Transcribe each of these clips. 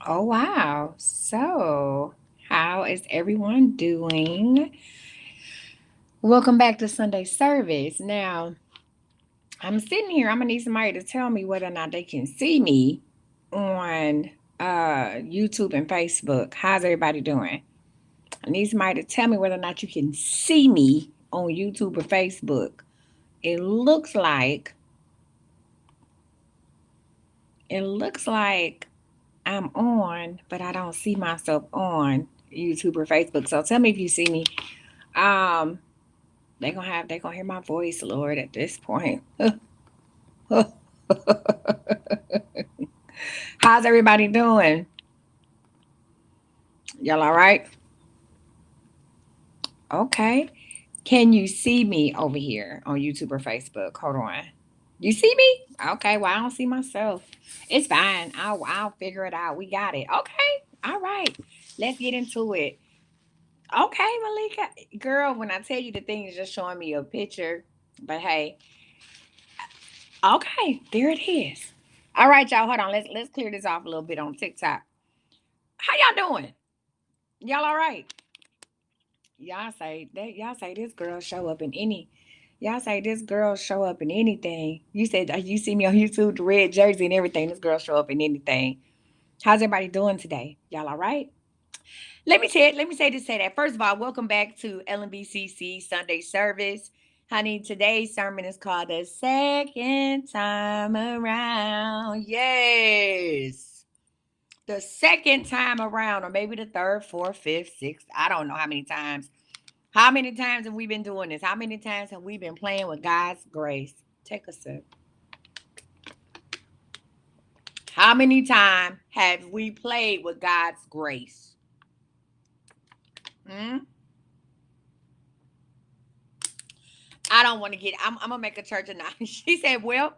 Oh, wow. So, how is everyone doing? Welcome back to Sunday service. Now, I'm sitting here. I'm going to need somebody to tell me whether or not they can see me on YouTube and Facebook. How's everybody doing? I need somebody to tell me whether or not you can see me on YouTube or Facebook. It looks like it looks like I'm on, but I don't see myself on YouTube or Facebook. So tell me if you see me. Um, they gonna hear my voice, Lord, at this point. How's everybody doing? Y'all all right? Okay. Can you see me over here on YouTube or Facebook? Hold on. You see me? Okay. Well, I don't see myself. It's fine. I'll figure it out. We got it. Okay. All right. Let's get into it. Okay, Malika. Girl, when I tell you the thing is just showing me a picture. But hey, okay, there it is. All right, y'all. Hold on. Let's clear this off a little bit on TikTok. How y'all doing? Y'all all right? Y'all say that. Y'all say this girl show up in any. Y'all say this girl show up in anything. You said you see me on YouTube, the red jersey and everything. This girl show up in anything. How's everybody doing today? Y'all all right? Let me say this, say that. First of all, welcome back to Lnbcc Sunday service. Honey, today's sermon is called The Second Time Around. Yes. The second time around, or maybe the third, fourth, fifth, sixth. I don't know how many times. How many times have we been doing this? How many times have we been playing with God's grace? Take a sip. How many times have we played with God's grace? Hmm? I don't want to get. I'm gonna make a church announcement. She said, "Well,"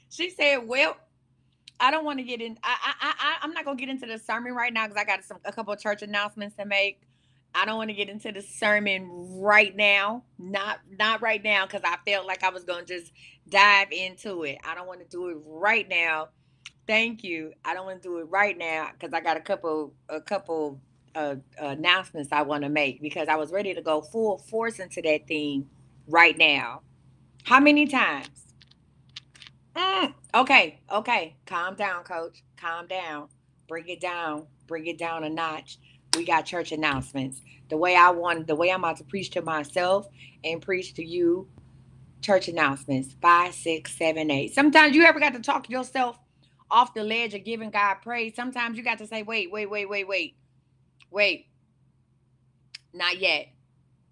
she said, "Well, I don't want to get in. I'm not gonna get into the sermon right now because I got a couple of church announcements to make. I don't want to get into the sermon right now. Not right now because I felt like I was gonna just dive into it. I don't want to do it right now. Thank you. I don't want to do it right now because I got a couple announcements I want to make because I was ready to go full force into that thing right now. How many times? Okay. Calm down, coach. Calm down. Bring it down. Bring it down a notch. We got church announcements. The way I'm about to preach to myself and preach to you, church announcements. 5, 6, 7, 8. Sometimes you ever got to talk yourself off the ledge of giving God praise. Sometimes you got to say, wait. Not yet.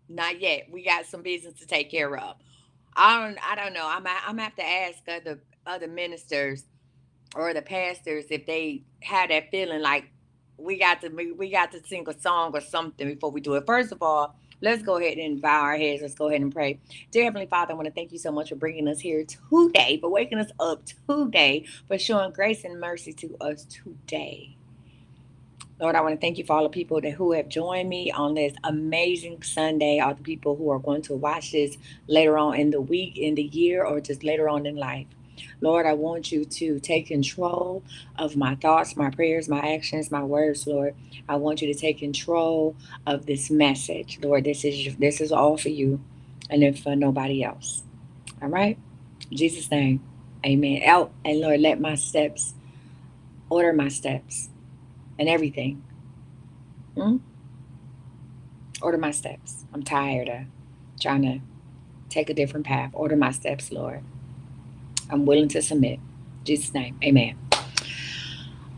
Not yet. We got some business to take care of. I don't know. I'm have to ask other ministers or the pastors if they have that feeling like we got to sing a song or something before we do it. First of all, let's go ahead and bow our heads. Let's go ahead and pray. Dear Heavenly Father, I want to thank you so much for bringing us here today, for waking us up today, for showing grace and mercy to us today. Lord, I want to thank you for all the people who have joined me on this amazing Sunday, all the people who are going to watch this later on in the week, in the year, or just later on in life. Lord, I want you to take control of my thoughts, my prayers, my actions, my words, Lord. I want you to take control of this message. Lord, this is all for you and if for nobody else. All right? In Jesus' name. Amen. Out and Lord, let my steps order my steps and everything. Hmm? Order my steps. I'm tired of trying to take a different path. Order my steps, Lord. I'm willing to submit. In Jesus' name. Amen.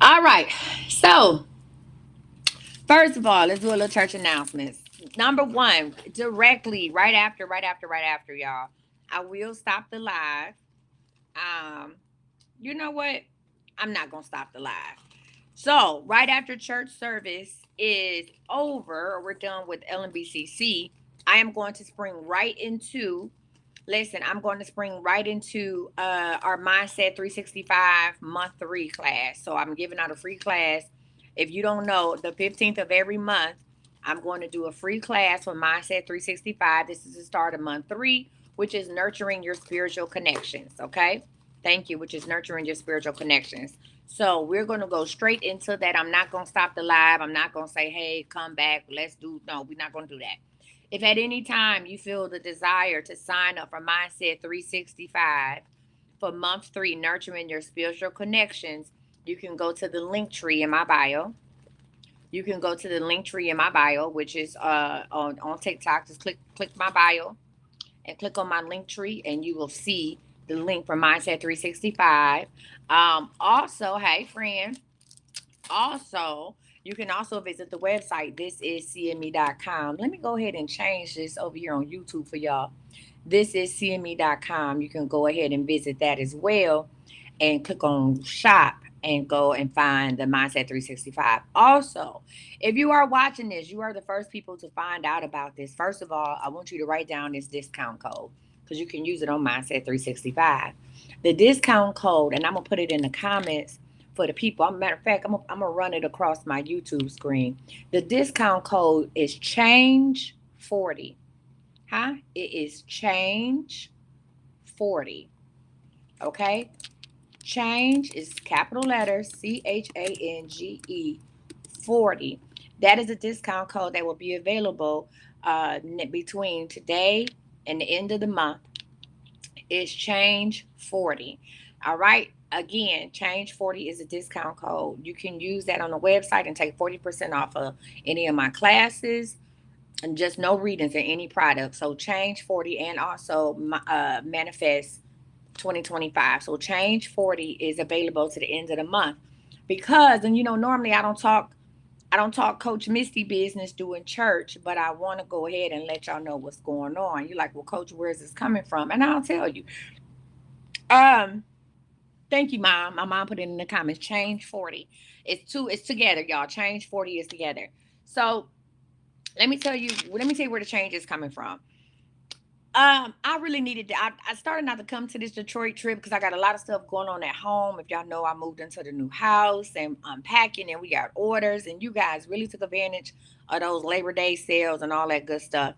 All right. So, first of all, let's do a little church announcements. Number one, directly right after, y'all. I will stop the live. Um, you know what? I'm not gonna stop the live. So, right after church service is over, or we're done with LNBCC, I am going to spring right into. Listen, I'm going to spring right into our Mindset 365 month 3 class. So I'm giving out a free class. If you don't know, the 15th of every month, I'm going to do a free class for Mindset 365. This is the start of month 3, which is nurturing your spiritual connections. Okay. Thank you, which is nurturing your spiritual connections. So we're going to go straight into that. I'm not going to stop the live. I'm not going to say, hey, come back. Let's do. No, we're not going to do that. If at any time you feel the desire to sign up for Mindset 365 for month 3, nurturing your spiritual connections, you can go to the link tree in my bio. You can go to the link tree in my bio, which is on TikTok. Just click my bio and click on my link tree, and you will see the link for Mindset 365. Also, hey friend, also you can also visit the website. This is cme.com. Let me go ahead and change this over here on YouTube for y'all. This is cme.com. You can go ahead and visit that as well and click on shop and go and find the Mindset 365. Also, if you are watching this, you are the first people to find out about this. First of all, I want you to write down this discount code because you can use it on Mindset 365. The discount code, and I'm going to put it in the comments for the people. As a matter of fact, I'm going to run it across my YouTube screen. The discount code is change 40. Huh? It is change 40. Okay? Change is capital letters CHANGE 40. That is a discount code that will be available between today and the end of the month. It's change 40. All right. Again, change 40 is a discount code. You can use that on the website and take 40% off of any of my classes and just no readings in any product. So change 40 and also manifest 2025. So change 40 is available to the end of the month. Because, and normally I don't talk Coach Misty business doing church, but I want to go ahead and let y'all know what's going on. You're like, well, Coach, where is this coming from? And I'll tell you. Um, Thank you, Mom. My mom put it in the comments. Change 40. It's together, y'all. Change 40 is together. So let me tell you where the change is coming from. I really needed to. I started not to come to this Detroit trip because I got a lot of stuff going on at home. If y'all know, I moved into the new house and unpacking, and we got orders. And you guys really took advantage of those Labor Day sales and all that good stuff.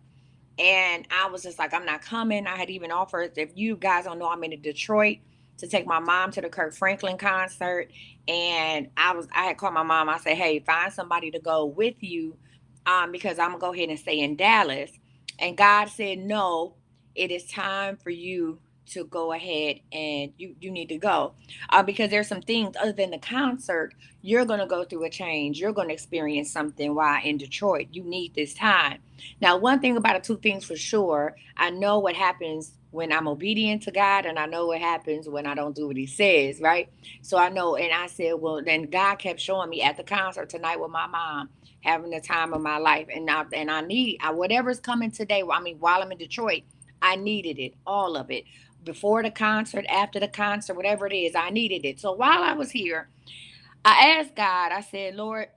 And I was just like, I'm not coming. I had even offered, if you guys don't know, I'm in Detroit to take my mom to the Kirk Franklin concert. And I had called my mom. I said, hey, find somebody to go with you, because I'm gonna go ahead and stay in Dallas. And God said, no, it is time for you to go ahead and you need to go, because there's some things other than the concert. You're going to go through a change. You're going to experience something while in Detroit. You need this time. Now, one thing about it, two things for sure. I know what happens when I'm obedient to God, and I know what happens when I don't do what He says, right? So I know, and I said, well, then God kept showing me at the concert tonight with my mom, having the time of my life, and I need whatever's coming today. I mean, while I'm in Detroit, I needed it, all of it, before the concert, after the concert, whatever it is, I needed it. So while I was here, I asked God. I said, Lord,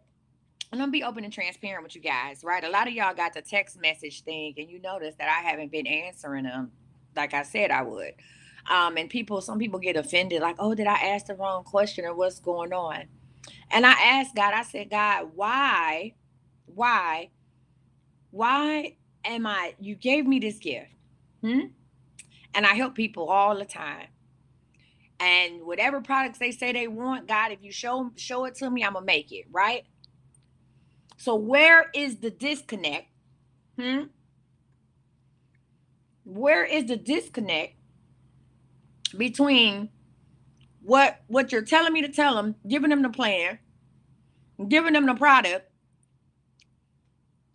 I'm gonna be open and transparent with you guys, right? A lot of y'all got the text message thing, and you notice that I haven't been answering them like I said I would. And some people get offended, like, oh, did I ask the wrong question or what's going on? And I asked God, I said, God, why, why you gave me this gift? Hmm? And I help people all the time. And whatever products they say they want, God, if you show it to me, I'm gonna make it, right? So where is the disconnect? Hmm? Where is the disconnect between what you're telling me to tell them, giving them the plan, giving them the product,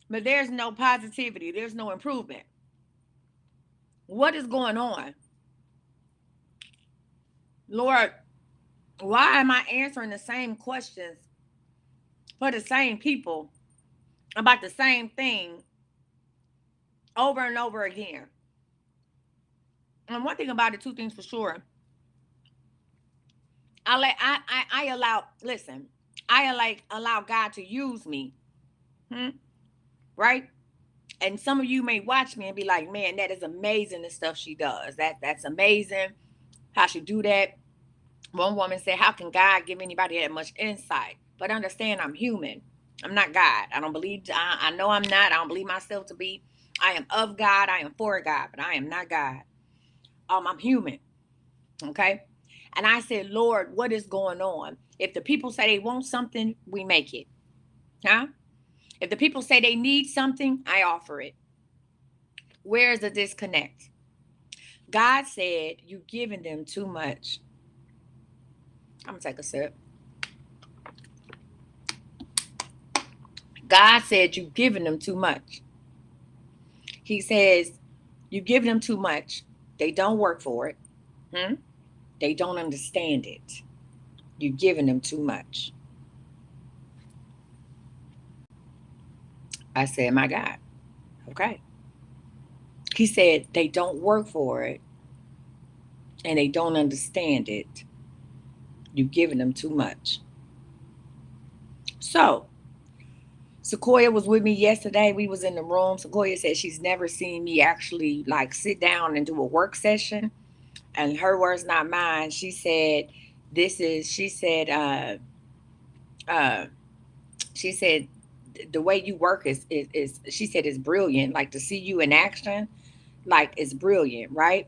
but there's no positivity, there's no improvement? What is going on? Lord, why am I answering the same questions for the same people about the same thing over and over again? And one thing about it, two things for sure. I allow listen, allow God to use me. Hmm? Right? And some of you may watch me and be like, man, that is amazing, the stuff she does. That's amazing. How she do that. One woman said, how can God give anybody that much insight? But understand, I'm human. I'm not God. I don't believe, I know I'm not. I don't believe myself to be. I am of God. I am for God, but I am not God. I'm human. Okay. And I said, Lord, what is going on? If the people say they want something, we make it. Huh? If the people say they need something, I offer it. Where is the disconnect? God said, you've given them too much. I'm going to take a sip. God said, you've given them too much. He says, you've given them too much. They don't work for it. They don't understand it. You've given them too much. I said, my God. Okay. He said, they don't work for it and they don't understand it. You've given them too much. So, Sequoia was with me yesterday. We was in the room. Sequoia said she's never seen me actually like sit down and do a work session. And her words, not mine. She said, uh, she said, the way you work is she said, is brilliant. Like to see you in action, like it's brilliant, right?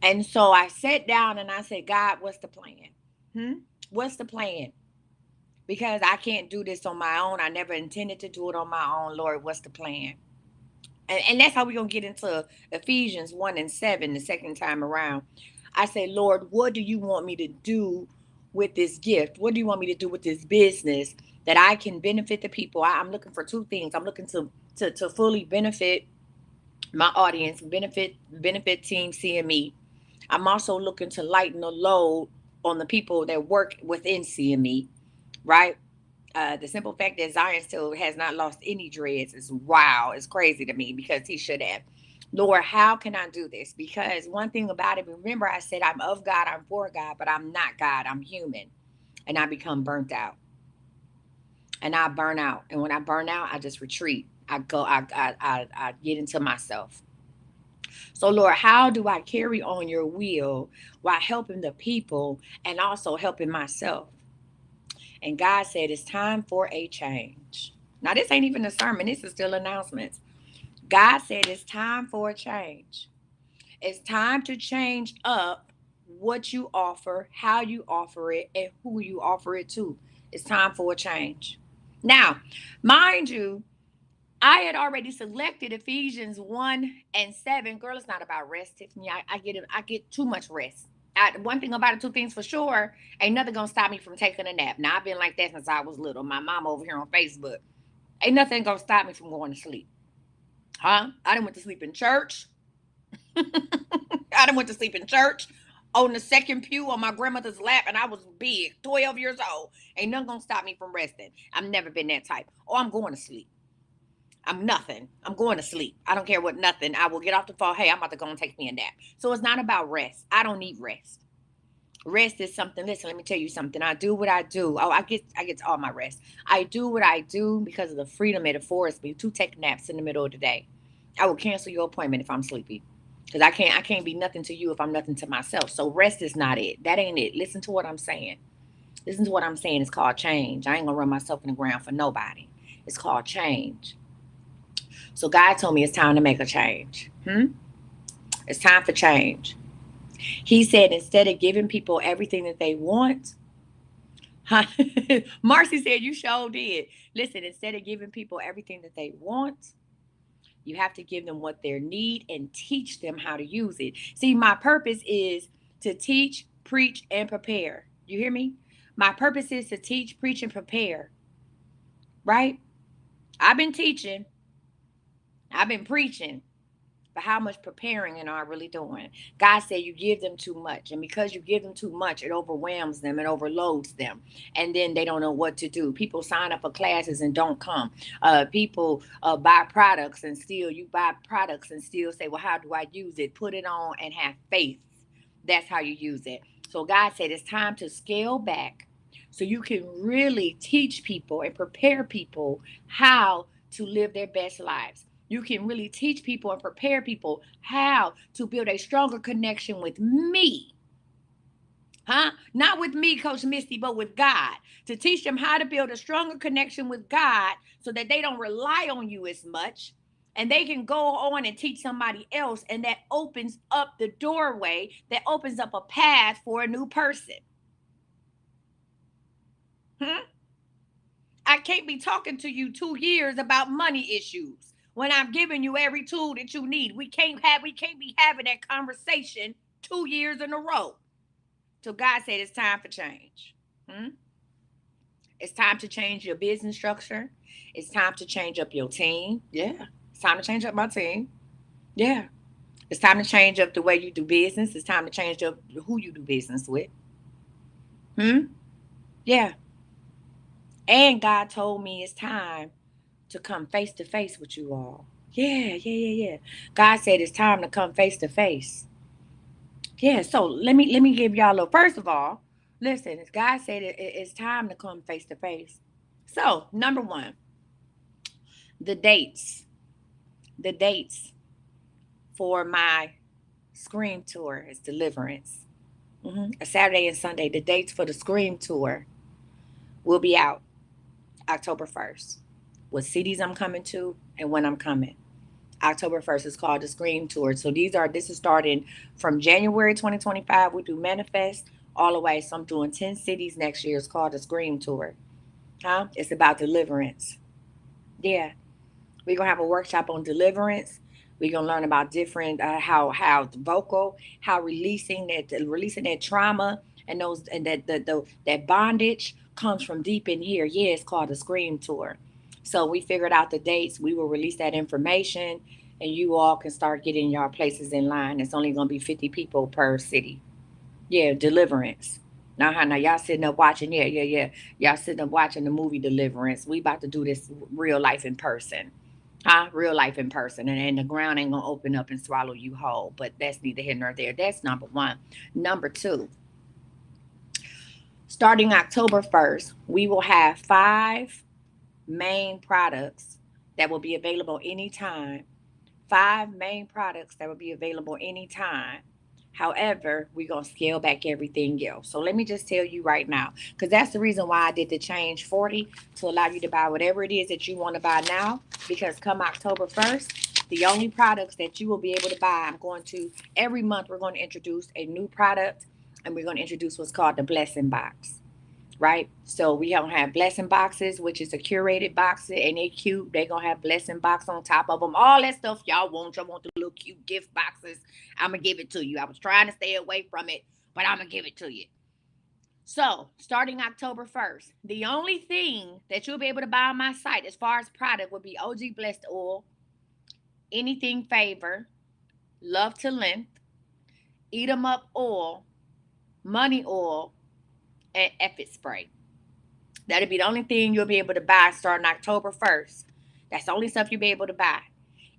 And so I sat down and I said, God, what's the plan? What's the plan? Because I can't do this on my own. I never intended to do it on my own. Lord, what's the plan? And that's how we're going to get into Ephesians 1 and 7 the second time around. I say, Lord, what do you want me to do with this gift? What do you want me to do with this business that I can benefit the people? I'm looking for two things. I'm looking to fully benefit my audience, benefit Team CME. I'm also looking to lighten the load on the people that work within CME, right? The simple fact that Zion still has not lost any dreads is wow. It's crazy to me because he should have. Lord, how can I do this? Because one thing about it, remember I said I'm of God, I'm for God, but I'm not God. I'm human. And I become burnt out. And I burn out. And when I burn out, I just retreat. I get into myself. So, Lord, how do I carry on your will while helping the people and also helping myself? And God said, it's time for a change. Now, this ain't even a sermon. This is still announcements. God said, it's time for a change. It's time to change up what you offer, how you offer it, and who you offer it to. It's time for a change. Now, mind you, I had already selected Ephesians 1 and 7. Girl, it's not about rest, Tiffany. I get too much rest. One thing about it, two things for sure, ain't nothing gonna stop me from taking a nap. Now I've been like that since I was little. My mom over here on Facebook. Ain't nothing gonna stop me from going to sleep. Huh? I done went to sleep in church. I done went to sleep in church on the second pew on my grandmother's lap, and I was big, 12 years old. Ain't nothing gonna stop me from resting. I've never been that type. Or I'm going to sleep. I'm nothing. I'm going to sleep. I don't care what nothing. I will get off the phone. Hey, I'm about to go and take me a nap. So it's not about rest. I don't need rest. Rest is something. Listen, let me tell you something. I do what I do. Oh, I get all my rest. I do what I do because of the freedom it affords me to take naps in the middle of the day. I will cancel your appointment if I'm sleepy. Because I can't be nothing to you if I'm nothing to myself. So rest is not it. That ain't it. Listen to what I'm saying. Listen to what I'm saying. It's called change. I ain't gonna run myself in the ground for nobody. It's called change. So God told me it's time to make a change. It's time for change. He said instead of giving people everything that they want, Marcy said you sure did. Listen, instead of giving people everything that they want, you have to give them what they need and teach them how to use it. See, my purpose is to teach, preach, and prepare. You hear me? My purpose is to teach, preach, and prepare. Right? I've been teaching. I've been preaching. But how much preparing and are really doing? God said you give them too much. And because you give them too much, it overwhelms them and overloads them. And then they don't know what to do. People sign up for classes and don't come. People buy products and still, you buy products and still say, well, how do I use it? Put it on and have faith. That's how you use it. So God said it's time to scale back so you can really teach people and prepare people how to live their best lives. You can really teach people and prepare people how to build a stronger connection with me. Huh? Not with me, Coach Misty, but with God. To teach them how to build a stronger connection with God so that they don't rely on you as much and they can go on and teach somebody else, and that opens up the doorway, that opens up a path for a new person. Hmm? I can't be talking to you 2 years about money issues when I'm giving you every tool that you need. We can't be having that conversation 2 years in a row. So God said it's time for change. Hmm? It's time to change your business structure. It's time to change up your team. Yeah. It's time to change up my team. Yeah. It's time to change up the way you do business. It's time to change up who you do business with. Hmm? Yeah. And God told me it's time to come face to face with you all. Yeah, yeah, yeah, yeah. God said it's time to come face to face. Yeah, so let me give y'all a first of all, listen, God said it's time to come face to face. So, number one, the dates. The dates for my Scream tour is Deliverance. A Saturday and Sunday. The dates for the Scream tour will be out October 1st. What cities I'm coming to and when I'm coming. October 1st is called the Scream Tour. So this is starting from January 2025. We do Manifest all the way. So I'm doing 10 cities next year. It's called the Scream Tour. Huh? It's about deliverance. Yeah. We're gonna have a workshop on deliverance. We're gonna learn about different how the vocal, how releasing that trauma and those and that bondage comes from deep in here. Yeah, it's called the Scream Tour. So we figured out the dates. We will release that information, and you all can start getting your places in line. It's only gonna be 50 people per city. Yeah, Deliverance. Now y'all sitting up watching. Yeah, yeah, yeah. Y'all sitting up watching the movie Deliverance. We about to do this real life in person. Huh? Real life in person. And the ground ain't gonna open up and swallow you whole. But that's neither here nor there. That's number one. Number two, starting October 1st, we will have 5 main products that will be available anytime. 5 main products that will be available anytime. However, we're going to scale back everything else. So let me just tell you right now, because that's the reason why I did the change 40 to allow you to buy whatever it is that you want to buy now. Because come October 1st, the only products that you will be able to buy, I'm going to, every month, we're going to introduce a new product, and we're going to introduce what's called the Blessing Box, right? So we don't have blessing boxes, which is a curated box, and they cute. They gonna have blessing box on top of them. All that stuff y'all want. Y'all want the little cute gift boxes. I'm gonna give it to you. I was trying to stay away from it, but I'm gonna give it to you. So starting October 1st, the only thing that you'll be able to buy on my site as far as product would be OG Blessed Oil, Anything Favor, Love to Length, Eat 'em Up Oil, Money Oil, and Effort Spray. That'll be the only thing you'll be able to buy starting October 1st. That's the only stuff you'll be able to buy.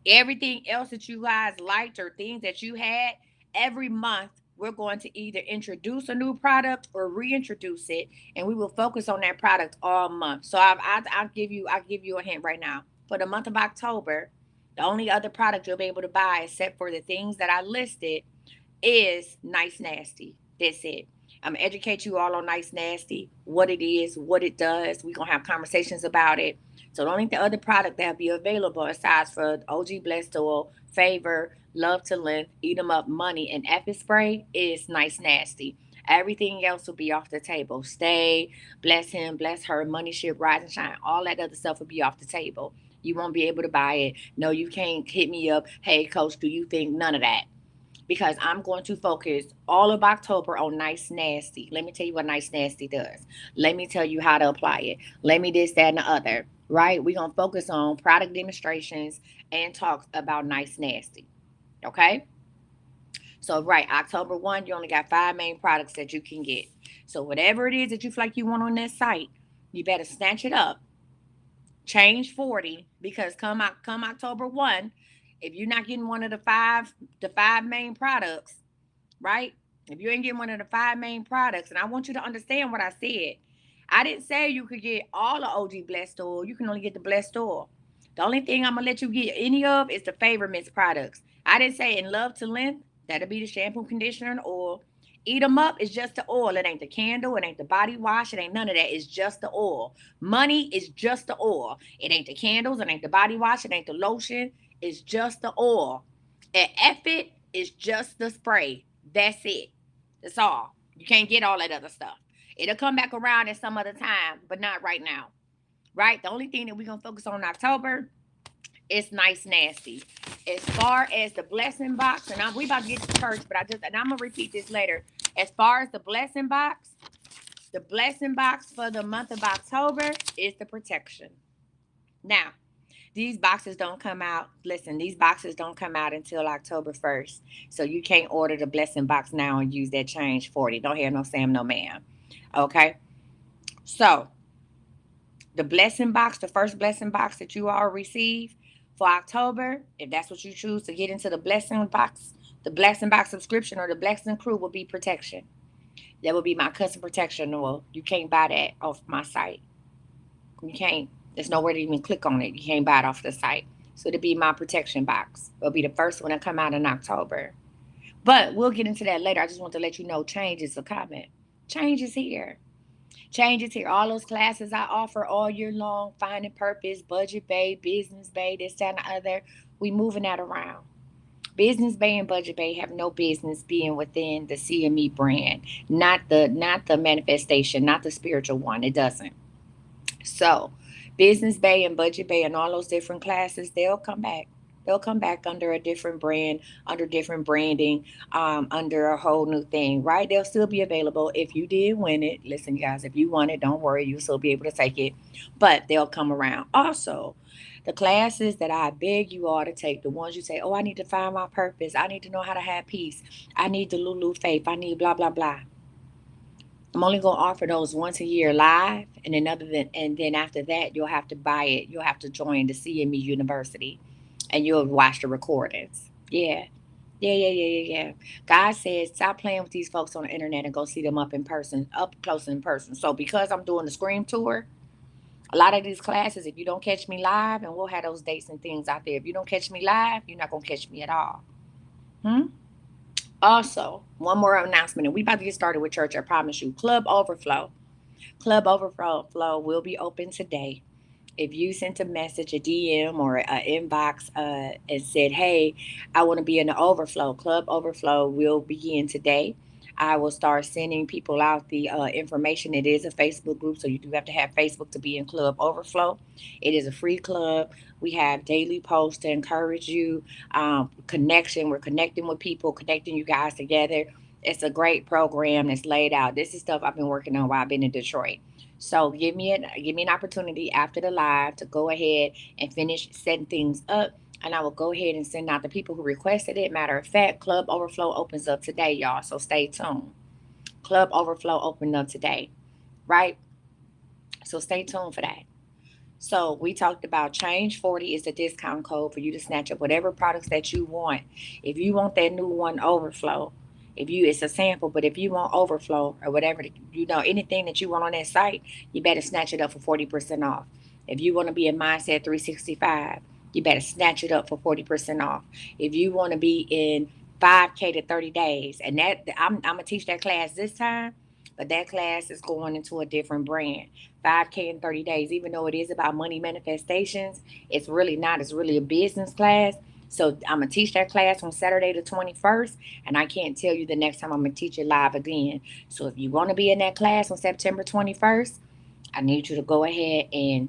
Everything else that you guys liked or things that you had, every month we're going to either introduce a new product or reintroduce it, and we will focus on that product all month. So I'll give you a hint right now. For the month of October, the only other product you'll be able to buy, except for the things that I listed, is Nice Nasty. That's it. I'm gonna educate you all on Nice Nasty, what it is, what it does. We're gonna have conversations about it. So the only other product that'll be available aside for OG Blessed Oil, Favor, Love to Length, Eat 'em Up, Money, and Epic Spray is Nice Nasty. Everything else will be off the table. Stay, bless him, bless her, money ship, rise and shine. All that other stuff will be off the table. You won't be able to buy it. No, you can't hit me up. Hey, coach, do you think none of that? Because I'm going to focus all of October on Nice Nasty. Let me tell you what Nice Nasty does. Let me tell you how to apply it. Let me this, that, and the other. Right? We're going to focus on product demonstrations and talk about Nice Nasty. Okay? So, right, October 1, you only got 5 main products that you can get. So, whatever it is that you feel like you want on that site, you better snatch it up, change 40, because come October 1, if you're not getting one of the five main products, right? If you ain't getting one of the 5 main products, and I want you to understand what I said. I didn't say you could get all the OG Blessed Oil. You can only get the Blessed Oil. The only thing I'm gonna let you get any of is the Favor Mist products. I didn't say in Love to Length. That'll be the shampoo, conditioner, and oil. Eat 'em Up is just the oil. It ain't the candle. It ain't the body wash. It ain't none of that. It's just the oil. Money is just the oil. It ain't the candles. It ain't the body wash. It ain't the lotion. It's just the oil. And effort is just the spray. That's it. That's all. You can't get all that other stuff. It'll come back around at some other time, but not right now. Right? The only thing that we're gonna focus on in October is nice nasty. As far as the blessing box, and we about to get to church, but I'm gonna repeat this later. As far as the blessing box for the month of October is the protection. Now, these boxes don't come out. Listen, these boxes don't come out until October 1st. So you can't order the blessing box now and use that change 40. Don't hear no Sam, no ma'am. Okay? So the blessing box, the first blessing box that you all receive for October, if that's what you choose to get into the blessing box subscription or the blessing crew will be protection. That will be my custom protection oil. You can't buy that off my site. You can't. There's nowhere to even click on it. You can't buy it off the site. So it'll be my protection box. It'll be the first one to come out in October. But we'll get into that later. I just want to let you know change is a comment. Change is here. Change is here. All those classes I offer all year long, finding purpose, budget bay, business bay, this, that, and the other. We moving that around. Business Bay and Budget Bay have no business being within the CME brand, not the manifestation, not the spiritual one. It doesn't. So, Business Bay and Budget Bay and all those different classes, they'll come back. They'll come back under a different brand, under different branding, under a whole new thing, right? They'll still be available if you did win it. Listen, guys, if you won it, don't worry, you'll still be able to take it, but they'll come around. Also, the classes that I beg you all to take, the ones you say, oh, I need to find my purpose, I need to know how to have peace, I need the Lulu faith, I need blah, blah, blah. I'm only gonna offer those once a year live, and then after that, you'll have to buy it. You'll have to join the CME University, and you'll watch the recordings. Yeah, yeah. God says stop playing with these folks on the internet and go see them up in person, up close in person. So because I'm doing the Scream tour, a lot of these classes, if you don't catch me live, and we'll have those dates and things out there. If you don't catch me live, you're not gonna catch me at all. Hmm? Also, one more announcement, and we about to get started with church. I promise you. Club Overflow will be open today. If you sent a message, a DM, or an inbox, and said, "Hey, I want to be in the Overflow," Club Overflow will begin today. I will start sending people out the information. It is a Facebook group, so you do have to have Facebook to be in Club Overflow. It is a free club. We have daily posts to encourage you. Connection. We're connecting with people, connecting you guys together. It's a great program that's laid out. This is stuff I've been working on while I've been in Detroit. So give me an opportunity after the live to go ahead and finish setting things up. And I will go ahead and send out the people who requested it. Matter of fact, Club Overflow opens up today, y'all. So stay tuned. Club Overflow opened up today, right? So stay tuned for that. So we talked about change 40 is the discount code for you to snatch up whatever products that you want. If you want that new one overflow, if you it's a sample, but if you want overflow or whatever, anything that you want on that site, you better snatch it up for 40% off. If you want to be in Mindset 365, you better snatch it up for 40% off. If you want to be in 5K to 30 days, and that I'm gonna teach that class this time, but that class is going into a different brand. 5K in 30 days, even though it is about money manifestations, it's really not. It's really a business class. So I'm going to teach that class on Saturday the 21st, and I can't tell you the next time I'm going to teach it live again. So if you want to be in that class on September 21st, I need you to go ahead and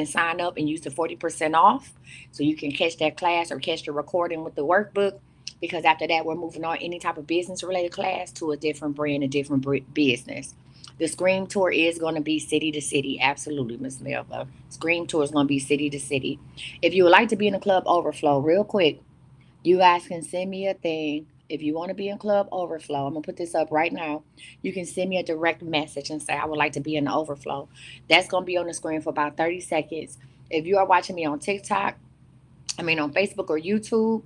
sign up and use the 40% off so you can catch that class or catch the recording with the workbook. Because after that, we're moving on any type of business related class to a different brand, a different business. The Scream Tour is going to be city to city. Absolutely, Miss Melva. Scream Tour is going to be city to city. If you would like to be in the Club Overflow, real quick, you guys can send me a thing. If you want to be in Club Overflow, I'm going to put this up right now. You can send me a direct message and say, I would like to be in the Overflow. That's going to be on the screen for about 30 seconds. If you are watching me on TikTok, on Facebook or YouTube,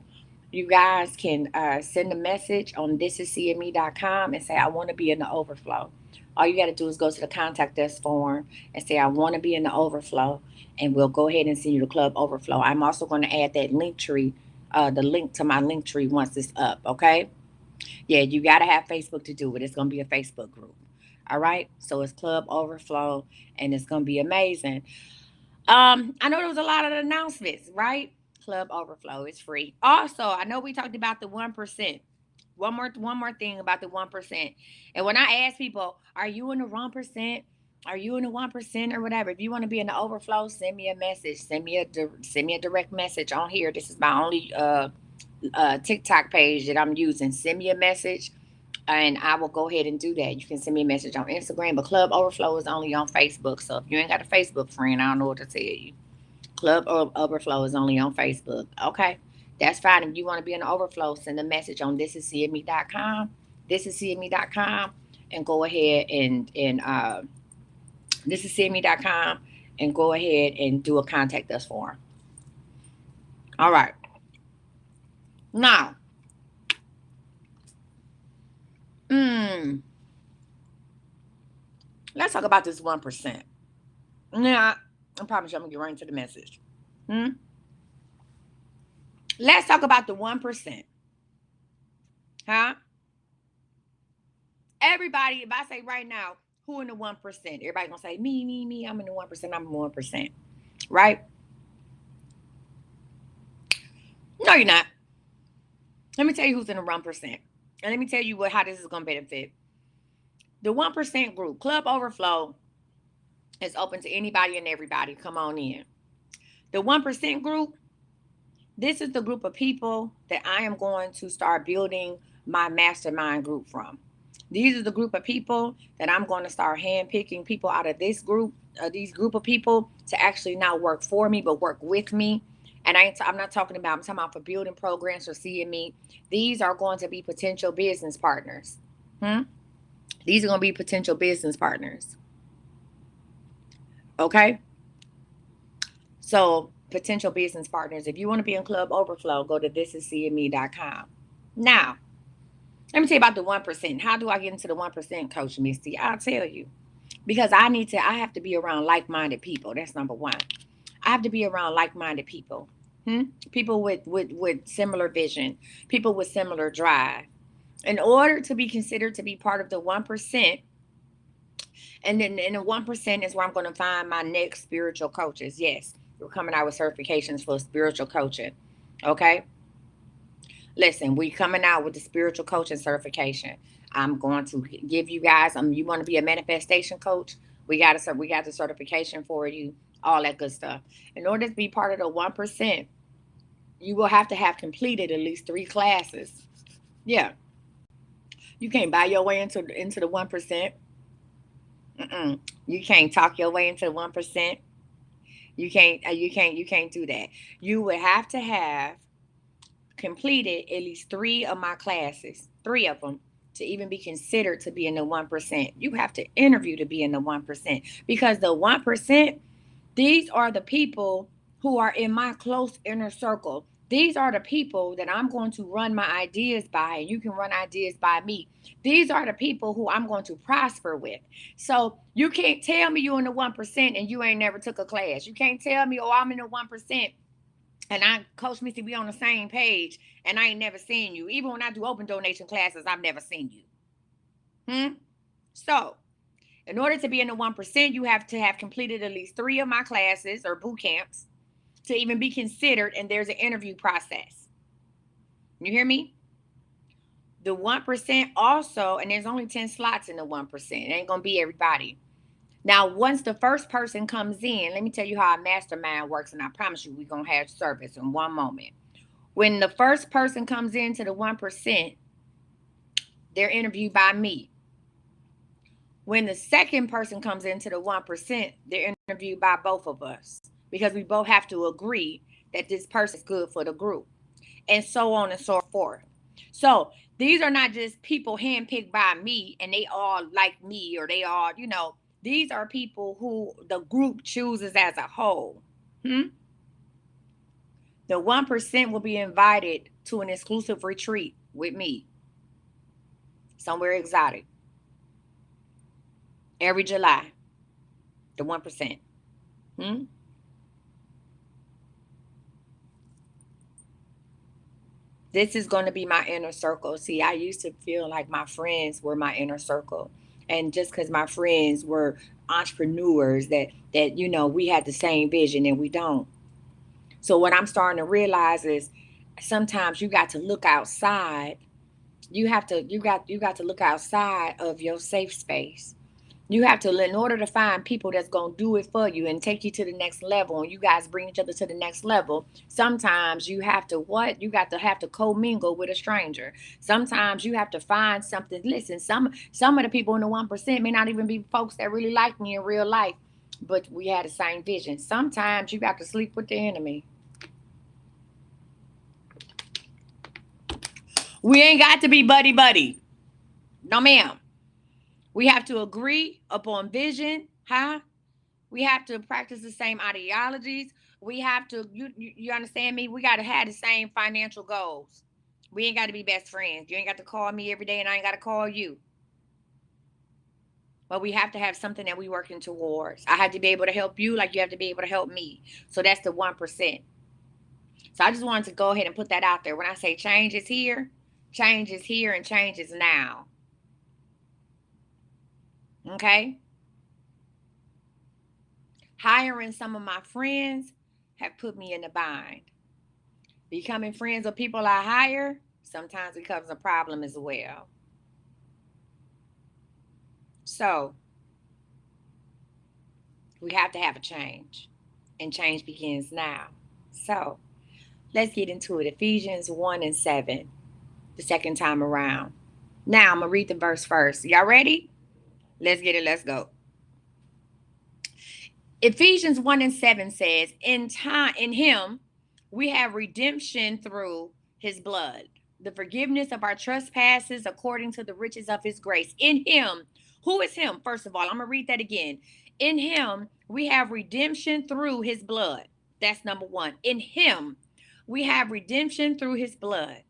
you guys can send a message on thisiscme.com and say, I want to be in the Overflow. All you got to do is go to the contact us form and say, I want to be in the Overflow, and we'll go ahead and send you the Club Overflow. I'm also going to add that link tree, the link to my link tree once it's up, okay? Yeah, you got to have Facebook to do it. It's going to be a Facebook group. All right? So it's Club Overflow, and it's going to be amazing. I know there was a lot of announcements, right? Club Overflow. It's free. Also, I know we talked about the 1%. One more thing about the 1%. And when I ask people, are you in the 1%? Are you in the 1% or whatever? If you want to be in the overflow, send me a message. Send me a direct message on here. This is my only TikTok page that I'm using. Send me a message and I will go ahead and do that. You can send me a message on Instagram, but Club Overflow is only on Facebook. So if you ain't got a Facebook friend, I don't know what to tell you. Club Overflow is only on Facebook. Okay, that's fine. If you want to be in the overflow, send a message on thisisseeingme.com. Thisisseeingme.com, and go ahead and thisisseeingme.com, and go ahead and do a contact us form. All right. Now, mm, let's talk about this 1%. Now, I promise you I'm going to get right into the message. Let's talk about the 1%. Huh? Everybody, if I say right now, who in the 1%? Everybody going to say, me, I'm in the 1%, I'm in the 1%. Right? No, you're not. Let me tell you who's in the 1%. And let me tell you how this is going to benefit. The 1% group, Club Overflow, is open to anybody and everybody. Come on in. The 1% group, this is the group of people that I am going to start building my mastermind group from. These are the group of people that I'm going to start handpicking people out of this group, these group of people to actually not work for me, but work with me. And I'm not talking about, I'm talking about for building programs for seeing me. These are going to be potential business partners. These are going to be potential business partners. Okay? So, potential business partners. If you want to be in Club Overflow, go to thisisseeingme.com. Now, let me tell you about the 1%. How do I get into the 1%, Coach Misty? I'll tell you. Because I have to be around like-minded people. That's number one. I have to be around like-minded people. People with similar vision. People with similar drive. In order to be considered to be part of the 1%, and then in the 1% is where I'm going to find my next spiritual coaches. Yes, we're coming out with certifications for spiritual coaching. Okay? Listen, we're coming out with the spiritual coaching certification. I'm going to give you guys, you want to be a manifestation coach? We got the certification for you, all that good stuff. In order to be part of the 1%, you will have to have completed at least 3 classes. Yeah. You can't buy your way into the 1%. You can't talk your way into the 1%. You can't do that. You would have to have completed at least 3 of my classes, 3 of them, to even be considered to be in the 1%. You have to interview to be in the 1%, because the 1%, these are the people who are in my close inner circle. These are the people that I'm going to run my ideas by, and you can run ideas by me. These are the people who I'm going to prosper with. So you can't tell me you're in the 1% and you ain't never took a class. You can't tell me, oh, I'm in the 1% and Coach Missy, we on the same page, and I ain't never seen you. Even when I do open donation classes, I've never seen you. So, in order to be in the 1%, you have to have completed at least 3 of my classes or boot camps to even be considered, and there's an interview process. You hear me? The 1% also, and there's only 10 slots in the 1%. It ain't going to be everybody. Now, once the first person comes in, let me tell you how a mastermind works, and I promise you we're going to have service in one moment. When the first person comes into the 1%, they're interviewed by me. When the second person comes into the 1%, they're interviewed by both of us, because we both have to agree that this person is good for the group, and so on and so forth. So these are not just people handpicked by me and they all like me, or they all, these are people who the group chooses as a whole. The 1% will be invited to an exclusive retreat with me somewhere exotic every July. The 1%. This is going to be my inner circle. See, I used to feel like my friends were my inner circle. And just because my friends were entrepreneurs that we had the same vision, and we don't. So what I'm starting to realize is sometimes you got to look outside. You got to look outside of your safe space. You have to, in order to find people that's going to do it for you and take you to the next level, and you guys bring each other to the next level. Sometimes you have to what? You got to have to commingle with a stranger. Sometimes you have to find something. Listen, some of the people in the 1% may not even be folks that really like me in real life, but we had the same vision. Sometimes you got to sleep with the enemy. We ain't got to be buddy buddy. No, ma'am. We have to agree upon vision, huh? We have to practice the same ideologies. We have to, you understand me? We got to have the same financial goals. We ain't got to be best friends. You ain't got to call me every day and I ain't got to call you. But we have to have something that we working towards. I have to be able to help you like you have to be able to help me. So that's the 1%. So I just wanted to go ahead and put that out there. When I say change is here and change is now. Okay? Hiring some of my friends have put me in a bind. Becoming friends with people I hire sometimes becomes a problem as well. So we have to have a change, and change begins now. So let's get into it. Ephesians 1 and 7, the second time around. Now I'm going to read the verse first. Y'all ready? Let's get it. Let's go. Ephesians 1 and 7 says, in him we have redemption through his blood, the forgiveness of our trespasses according to the riches of his grace. In him, who is him? First of all, I'm going to read that again. In him we have redemption through his blood. That's number one. In him we have redemption through his blood.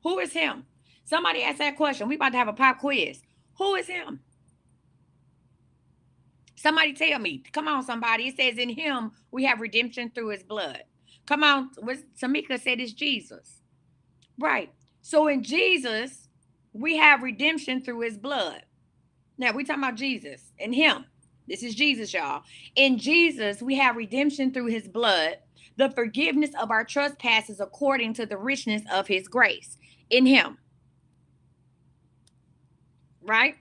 Who is him? Somebody asked that question. We about to have a pop quiz. Who is him? Somebody tell me. Come on, somebody. It says in him we have redemption through his blood. Come on. What Tamika said is Jesus. Right. So in Jesus, we have redemption through his blood. Now we talking about Jesus and him. This is Jesus, y'all. In Jesus, we have redemption through his blood, the forgiveness of our trespasses according to the richness of his grace. In him. Right?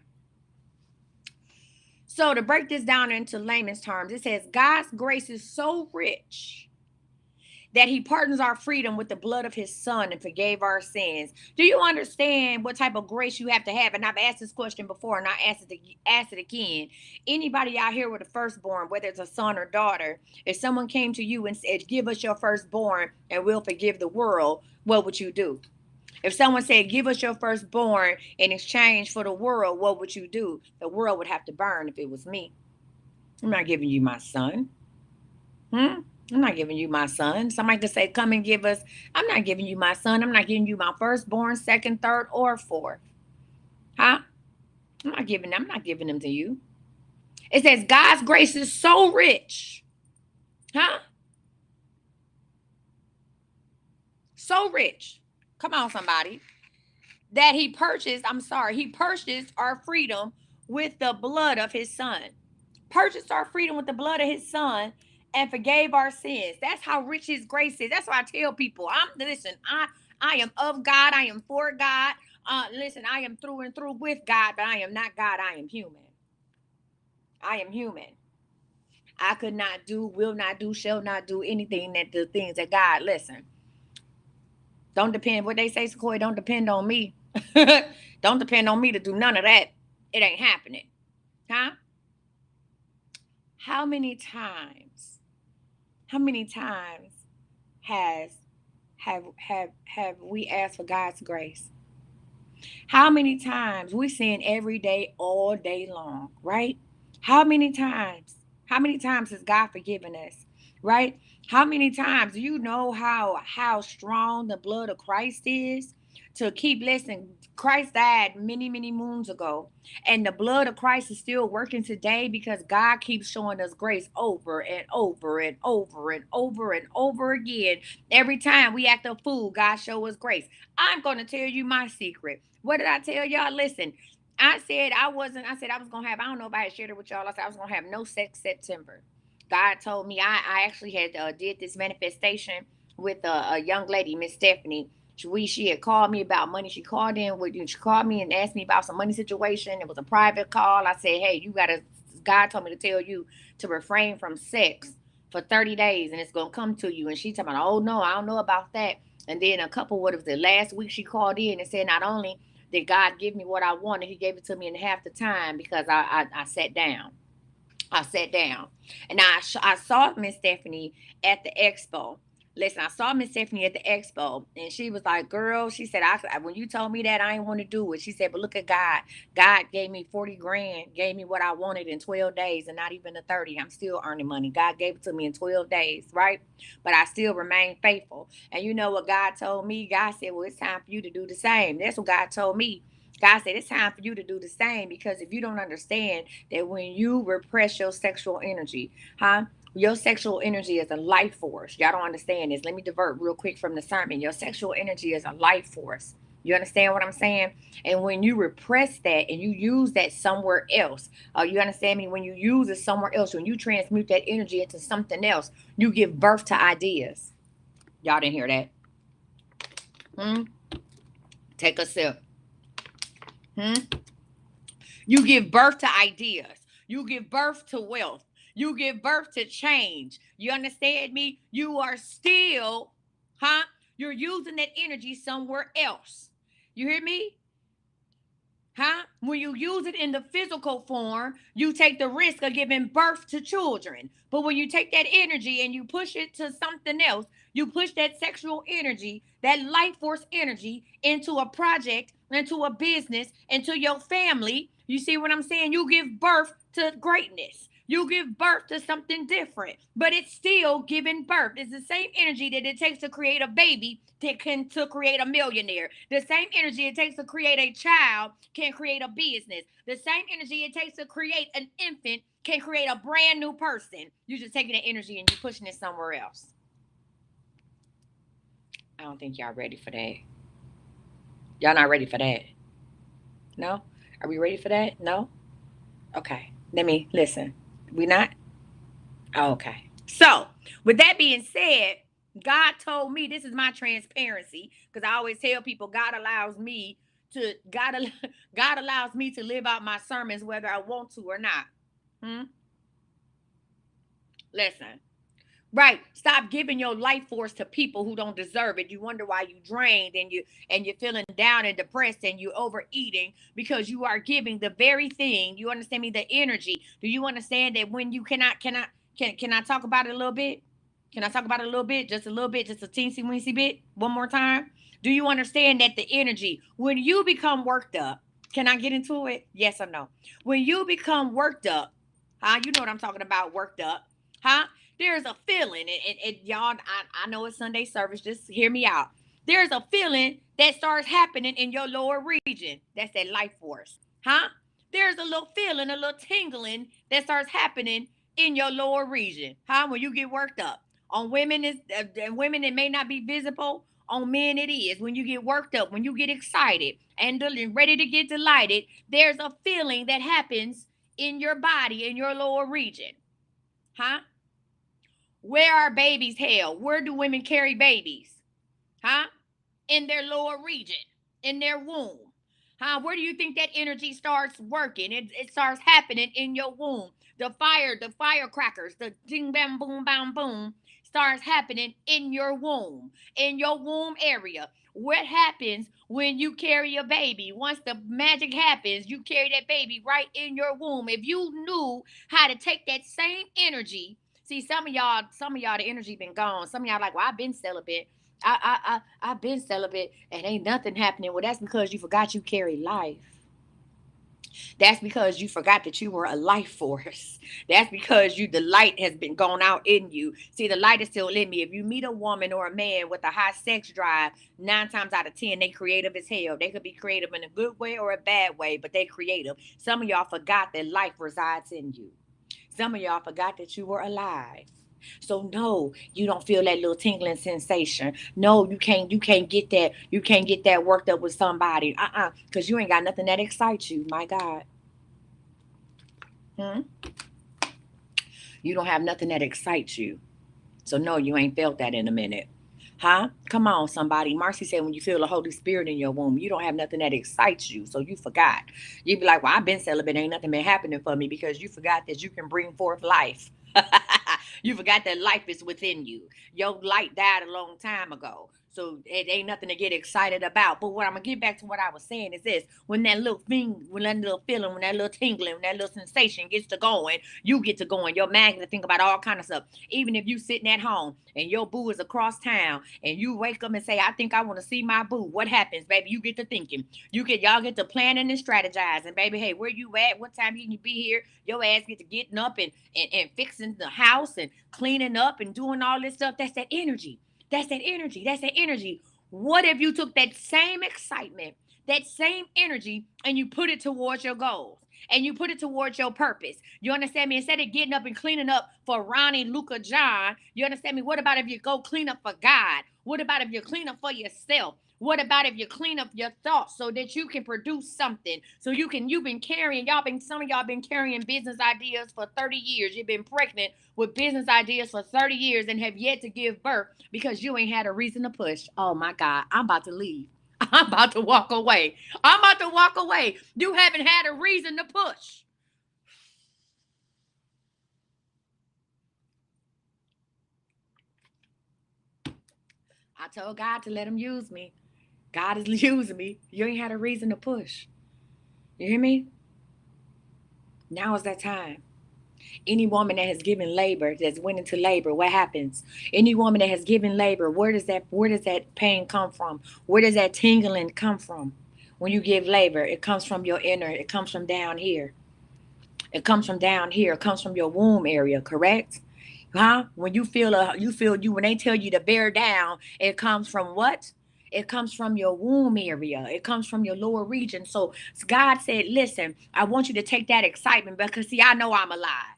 So to break this down into layman's terms, it says God's grace is so rich that he pardons our freedom with the blood of his son and forgave our sins. Do you understand what type of grace you have to have? And I've asked this question before and I ask it again. Anybody out here with a firstborn, whether it's a son or daughter, if someone came to you and said, give us your firstborn and we'll forgive the world, what would you do? If someone said, give us your firstborn in exchange for the world, what would you do? The world would have to burn if it was me. I'm not giving you my son. I'm not giving you my son. Somebody could say, come and give us. I'm not giving you my son. I'm not giving you my firstborn, second, third, or fourth. Huh? I'm not giving them to you. It says God's grace is so rich. Huh? So rich. Come on, somebody. That he purchased our freedom with the blood of his son. Purchased our freedom with the blood of his son and forgave our sins. That's how rich his grace is. That's why I tell people, I am of God. I am for God. Listen, I am through and through with God, but I am not God. I am human. I am human. I could not do, will not do, shall not do anything that the things that God, listen. Don't depend, what they say, Sequoia, don't depend on me. Don't depend on me to do none of that. It ain't happening. Huh? How many times has have we asked for God's grace? How many times we sin every day, all day long, right? How many times? How many times has God forgiven us? Right? How many times do you know how strong the blood of Christ is? To keep listening, Christ died many, many moons ago, and the blood of Christ is still working today because God keeps showing us grace over and over and over and over and over again. Every time we act a fool, God show us grace. I'm going to tell you my secret. What did I tell y'all? Listen, I said I was going to have, I don't know if I had shared it with y'all. I said I was going to have no sex September. God told me I actually had did this manifestation with a young lady, Miss Stephanie. She had called me about money. She called in with you. She called me and asked me about some money situation. It was a private call. I said, hey, you gotta. God told me to tell you to refrain from sex for 30 days, and it's gonna come to you. And she told me, oh no, I don't know about that. And then a couple, what was the last week, she called in and said, not only did God give me what I wanted, He gave it to me in half the time because I sat down. I sat down and I saw Miss Stephanie at the expo. Listen, I saw Miss Stephanie at the expo, and she was like, "Girl," she said, when you told me that, I didn't want to do it." She said, "But look at God. God gave me 40 grand, gave me what I wanted in 12 days, and not even the 30. I'm still earning money. God gave it to me in 12 days, right? But I still remain faithful." And you know what God told me? God said, "Well, it's time for you to do the same." That's what God told me. God said, "It's time for you to do the same because if you don't understand that when you repress your sexual energy, huh? Your sexual energy is a life force. Y'all don't understand this. Let me divert real quick from the sermon. Your sexual energy is a life force. You understand what I'm saying? And when you repress that and you use that somewhere else, you understand me? When you use it somewhere else, when you transmute that energy into something else, you give birth to ideas. Y'all didn't hear that? Hmm? Take a sip. Hmm? You give birth to ideas. You give birth to wealth. You give birth to change. You understand me? You are still, huh? You're using that energy somewhere else. You hear me? Huh? When you use it in the physical form, you take the risk of giving birth to children. But when you take that energy and you push it to something else, you push that sexual energy, that life force energy into a project, into a business, into your family. You see what I'm saying? You give birth to greatness. You give birth to something different, but it's still giving birth. It's the same energy that it takes to create a baby to create a millionaire. The same energy it takes to create a child can create a business. The same energy it takes to create an infant can create a brand new person. You're just taking that energy and you're pushing it somewhere else. I don't think y'all ready for that. Y'all not ready for that. No? Are we ready for that? No? Okay. Let me listen. We not? Oh, okay. So, with that being said, God told me this is my transparency because I always tell people God God allows me to live out my sermons whether I want to or not. Hmm? Listen. Right. Stop giving your life force to people who don't deserve it. You wonder why you drained and you're feeling down and depressed and you're overeating because you are giving the very thing. You understand me? The energy. Do you understand that when you can I talk about it a little bit? Can I talk about it a little bit? Just a little bit, just a teensy weensy bit? One more time. Do you understand that the energy, when you become worked up, can I get into it? Yes or no? When you become worked up, huh? You know what I'm talking about, worked up, huh? There's a feeling, and y'all, I know it's Sunday service, just hear me out. There's a feeling that starts happening in your lower region. That's that life force, huh? There's a little feeling, a little tingling that starts happening in your lower region, huh? When you get worked up. On women, women it may not be visible. On men, it is. When you get worked up, when you get excited and ready to get delighted, there's a feeling that happens in your body, in your lower region, huh? Where are babies held? Where do women carry babies? Huh? In their lower region, in their womb. Huh? Where do you think that energy starts working? It starts happening in your womb. The firecrackers, the ding bam boom bam boom starts happening in your womb area. What happens when you carry a baby? Once the magic happens, you carry that baby right in your womb. If you knew how to take that same energy, see some of y'all, the energy been gone. Some of y'all like, well, I've been celibate. I've been celibate and ain't nothing happening. Well, that's because you forgot you carry life. That's because you forgot that you were a life force. That's because the light has been gone out in you. See, the light is still in me. If you meet a woman or a man with a high sex drive, 9 times out of 10, they creative as hell. They could be creative in a good way or a bad way, but they creative. Some of y'all forgot that life resides in you. Some of y'all forgot that you were alive. So no, you don't feel that little tingling sensation. No, you can't get that. You can't get that worked up with somebody. Because you ain't got nothing that excites you. My God. Hmm? You don't have nothing that excites you. So no, you ain't felt that in a minute. Huh? Come on, somebody. Marcy said when you feel the Holy Spirit in your womb, you don't have nothing that excites you. So you forgot. You'd be like, well, I've been celibate. Ain't nothing been happening for me because you forgot that you can bring forth life. You forgot that life is within you. Your light died a long time ago. So it ain't nothing to get excited about. But what I'm gonna get back to what I was saying is this: when that little thing, when that little feeling, when that little tingling, when that little sensation gets to going, you get to going. Your mind gets to think about all kind of stuff. Even if you sitting at home and your boo is across town and you wake up and say, I think I want to see my boo. What happens, baby? You get to thinking. Y'all get to planning and strategizing, baby. Hey, where you at? What time can you be here? Your ass get to getting up and fixing the house and cleaning up and doing all this stuff. That's that energy. That's that energy. That's that energy. What if you took that same excitement, that same energy, and you put it towards your goals? And you put it towards your purpose. You understand me? Instead of getting up and cleaning up for Ronnie, Luca, John, you understand me? What about if you go clean up for God? What about if you clean up for yourself? What about if you clean up your thoughts so that you can produce something? So you've been carrying, some of y'all been carrying business ideas for 30 years. You've been pregnant with business ideas for 30 years and have yet to give birth because you ain't had a reason to push. Oh my God, I'm about to leave. I'm about to walk away. I'm about to walk away. You haven't had a reason to push. I told God to let him use me. God is using me. You ain't had a reason to push. You hear me? Now is that time. Any woman that has given labor, that's went into labor, what happens? Any woman that has given labor, where does that pain come from? Where does that tingling come from? When you give labor, it comes from your inner, it comes from down here. It comes from down here. It comes from your womb area, correct? Huh? When you when they tell you to bear down, it comes from what? It comes from your womb area. It comes from your lower region. So God said, listen, I want you to take that excitement because see, I know I'm alive.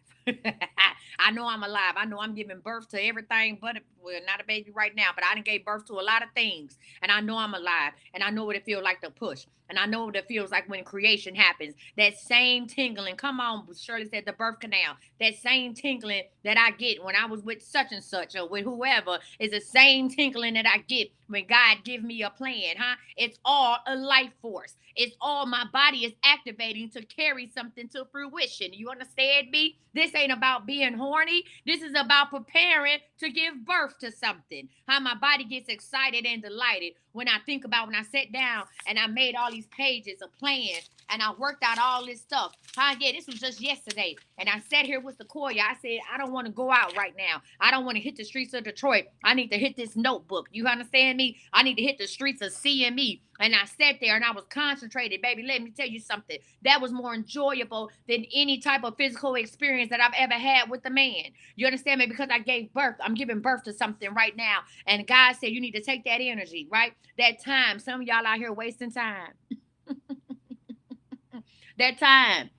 I know I'm alive. I know I'm giving birth to everything but well, not a baby right now, but I done gave birth to a lot of things. And I know I'm alive. And I know what it feels like to push. And I know what it feels like when creation happens. That same tingling. Come on, Shirley said the birth canal. That same tingling that I get when I was with such and such or with whoever is the same tingling that I get when God give me a plan, huh? It's all a life force. It's all my body is activating to carry something to fruition. You understand me? This ain't about being horny. This is about preparing to give birth to something. How my body gets excited and delighted when I think about when I sat down and I made all these pages of plans and I worked out all this stuff. Huh? Yeah, this was just yesterday. And I sat here with Sequoia. I said, I don't want to go out right now. I don't want to hit the streets of Detroit. I need to hit this notebook. You understand me? I need to hit the streets of CME. And I sat there and I was concentrated. Baby, let me tell you something. That was more enjoyable than any type of physical experience that I've ever had with a man. You understand me? Because I gave birth. I'm giving birth to something right now. And God said you need to take that energy, right? That time. Some of y'all out here wasting time. That time.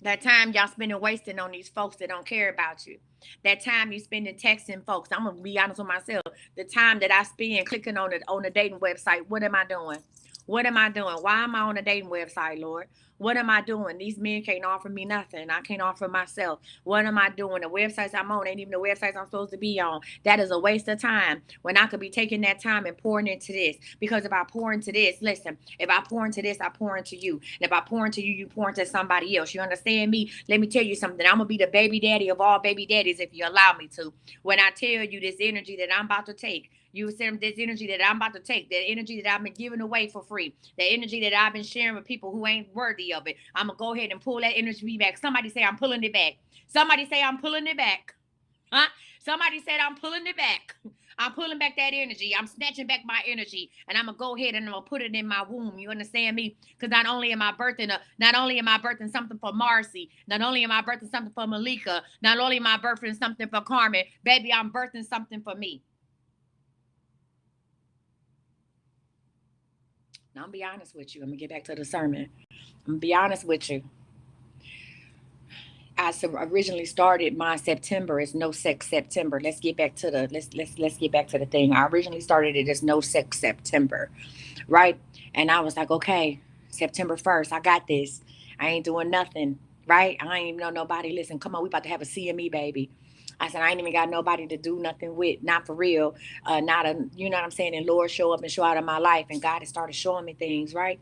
That time y'all spending wasting on these folks that don't care about you. That time you spending texting folks. I'm gonna be honest with myself. The time that I spend clicking on the dating website, what am I doing? What am I doing? Why am I on a dating website, Lord? What am I doing? These men can't offer me nothing. I can't offer myself. What am I doing? The websites I'm on ain't even the websites I'm supposed to be on. That is a waste of time when I could be taking that time and pouring into this. Because if I pour into this, listen, if I pour into this, I pour into you. And if I pour into you, you pour into somebody else. You understand me? Let me tell you something. I'm going to be the baby daddy of all baby daddies if you allow me to. When I tell you this energy that I'm about to take, you said this energy that I'm about to take, that energy that I've been giving away for free, the energy that I've been sharing with people who ain't worthy of it. I'm going to go ahead and pull that energy back. Somebody say I'm pulling it back. Somebody say I'm pulling it back. Huh? Somebody said I'm pulling it back. I'm pulling back that energy. I'm snatching back my energy, and I'm gonna go ahead and I'm gonna put it in my womb. You understand me? Because not only am I birthing something for Marcy, not only am I birthing something for Malika, not only am I birthing something for Carmen, baby, I'm birthing something for me. Now, I'm gonna be honest with you. I'm gonna get back to the sermon. I'm gonna be honest with you. I originally started my September as No Sex September. Let's get back to the let's get back to the thing. I originally started it as No Sex September, right? And I was like, okay, September 1st, I got this. I ain't doing nothing. right? I ain't even know nobody. Listen, come on, we about to have a CME, baby. I said, I ain't even got nobody to do nothing with, not for real. Not a, you know what I'm saying? And Lord show up and show out in my life. And God has started showing me things, right?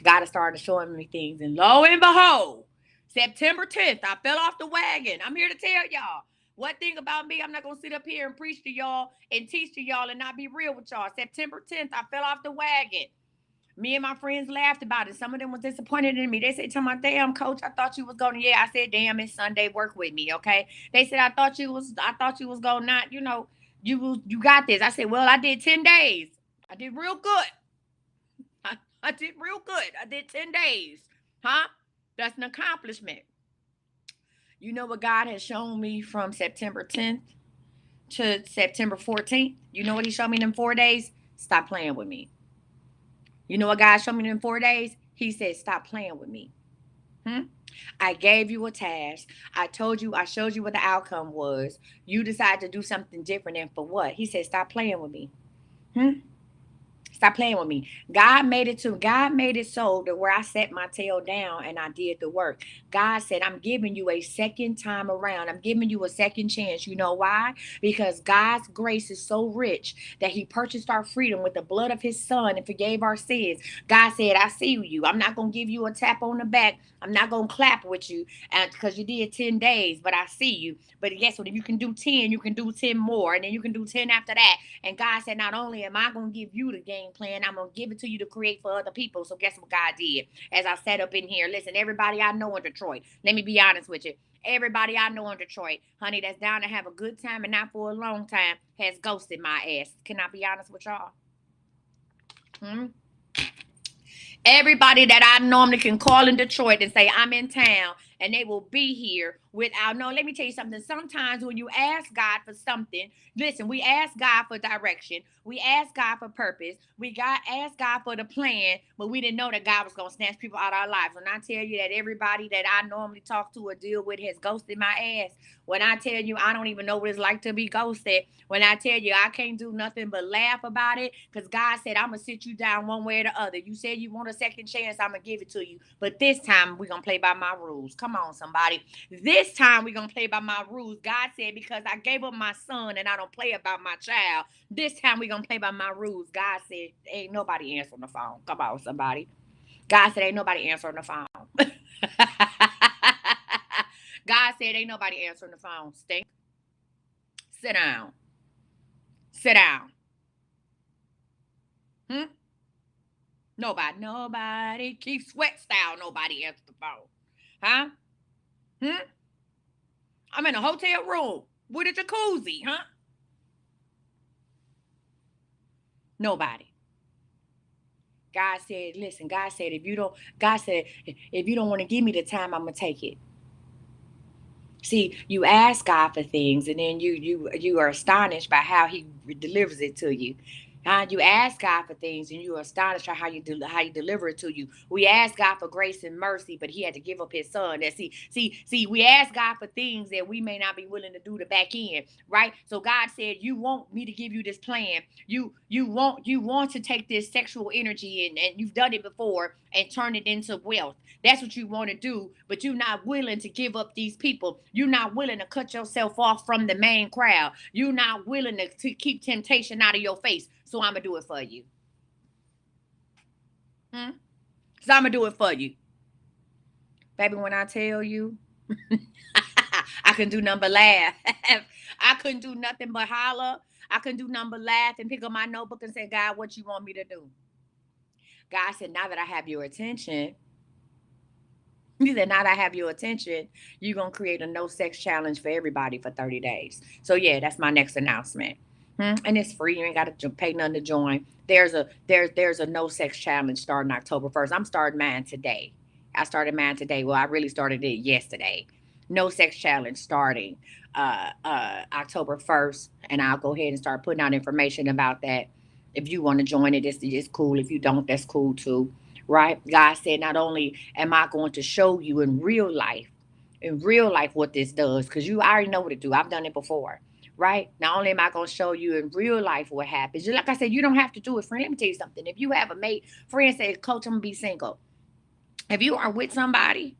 God has started showing me things. And lo and behold, September 10th, I fell off the wagon. I'm here to tell y'all. One thing about me, I'm not going to sit up here and preach to y'all and teach to y'all and not be real with y'all. September 10th, I fell off the wagon. Me and my friends laughed about it. Some of them was disappointed in me. They said to my damn coach, I thought you was going to, yeah. I said, damn, it's Sunday, work with me, okay? They said, I thought you was going to not, you got this. I said, well, I did 10 days. I did real good. I did real good. I did 10 days. Huh? That's an accomplishment. You know what God has shown me from September 10th to September 14th? You know what he showed me in them 4 days? Stop playing with me. You know what God showed me in 4 days? He said, stop playing with me. I gave you a task. I told you, I showed you what the outcome was. You decided to do something different, and for what? He said, stop playing with me. Stop playing with me. God made it so that where I set my tail down and I did the work. God said, I'm giving you a second time around. I'm giving you a second chance. You know why? Because God's grace is so rich that he purchased our freedom with the blood of his son and forgave our sins. God said, I see you. I'm not going to give you a tap on the back. I'm not going to clap with you because you did 10 days, but I see you. But guess what? If you can do 10, you can do 10 more. And then you can do 10 after that. And God said, not only am I going to give you the game plan, I'm going to give it to you to create for other people. So guess what God did? As I sat up in here, listen, everybody I know in Detroit, let me be honest with you. Everybody I know in Detroit, honey, that's down to have a good time and not for a long time, has ghosted my ass. Can I be honest with y'all? Everybody that I normally can call in Detroit and say, I'm in town, and they will be here without, no, let me tell you something. Sometimes when you ask God for something, listen, we ask God for direction. We ask God for purpose. Ask God for the plan, but we didn't know that God was going to snatch people out of our lives. When I tell you that everybody that I normally talk to or deal with has ghosted my ass, when I tell you I don't even know what it's like to be ghosted, when I tell you I can't do nothing but laugh about it, because God said, I'm going to sit you down one way or the other. You said you want a second chance, I'm going to give it to you. But this time, we're going to play by my rules. Come on, somebody. This time, we're going to play by my rules. God said, because I gave up my son and I don't play about my child, this time we're going to play by my rules. God said, ain't nobody answering the phone. Come on, somebody. God said, ain't nobody answering the phone. God said, ain't nobody answering the phone. Stink. Sit down. Sit down. Nobody. Keep sweat style. Nobody answers the phone. Huh? I'm in a hotel room with a jacuzzi. Huh? Nobody. God said, listen, God said, if you don't want to give me the time, I'm gonna take it. See, you ask God for things, and then you are astonished by how He delivers it to you. You ask God for things, and you are astonished by how you deliver it to you. We ask God for grace and mercy, but He had to give up His Son. That see. We ask God for things that we may not be willing to do the back end, right? So God said, "You want me to give you this plan. You want to take this sexual energy and you've done it before and turn it into wealth. That's what you want to do, but you're not willing to give up these people. You're not willing to cut yourself off from the main crowd. You're not willing to keep temptation out of your face. So I'm going to do it for you. So I'm going to do it for you. Baby, when I tell you, I couldn't do nothing but laugh. I couldn't do nothing but holler. I couldn't do nothing but laugh and pick up my notebook and say, God, what you want me to do? God said, now that I have your attention, He said, now that I have your attention, you're going to create a no sex challenge for everybody for 30 days. So, yeah, that's my next announcement. And it's free. You ain't got to pay nothing to join. There's a no sex challenge starting October 1st. I'm starting mine today. I started mine today. Well, I really started it yesterday. No sex challenge starting October 1st. And I'll go ahead and start putting out information about that. If you want to join it, it's cool. If you don't, that's cool too. Right? God said, not only am I going to show you in real life what this does, because you already know what to do. I've done it before. Right? Not only am I going to show you in real life what happens, just like I said, you don't have to do it, friend. Let me tell you something. If you have a mate, friend says, Coach, I'm going to be single. If you are with somebody,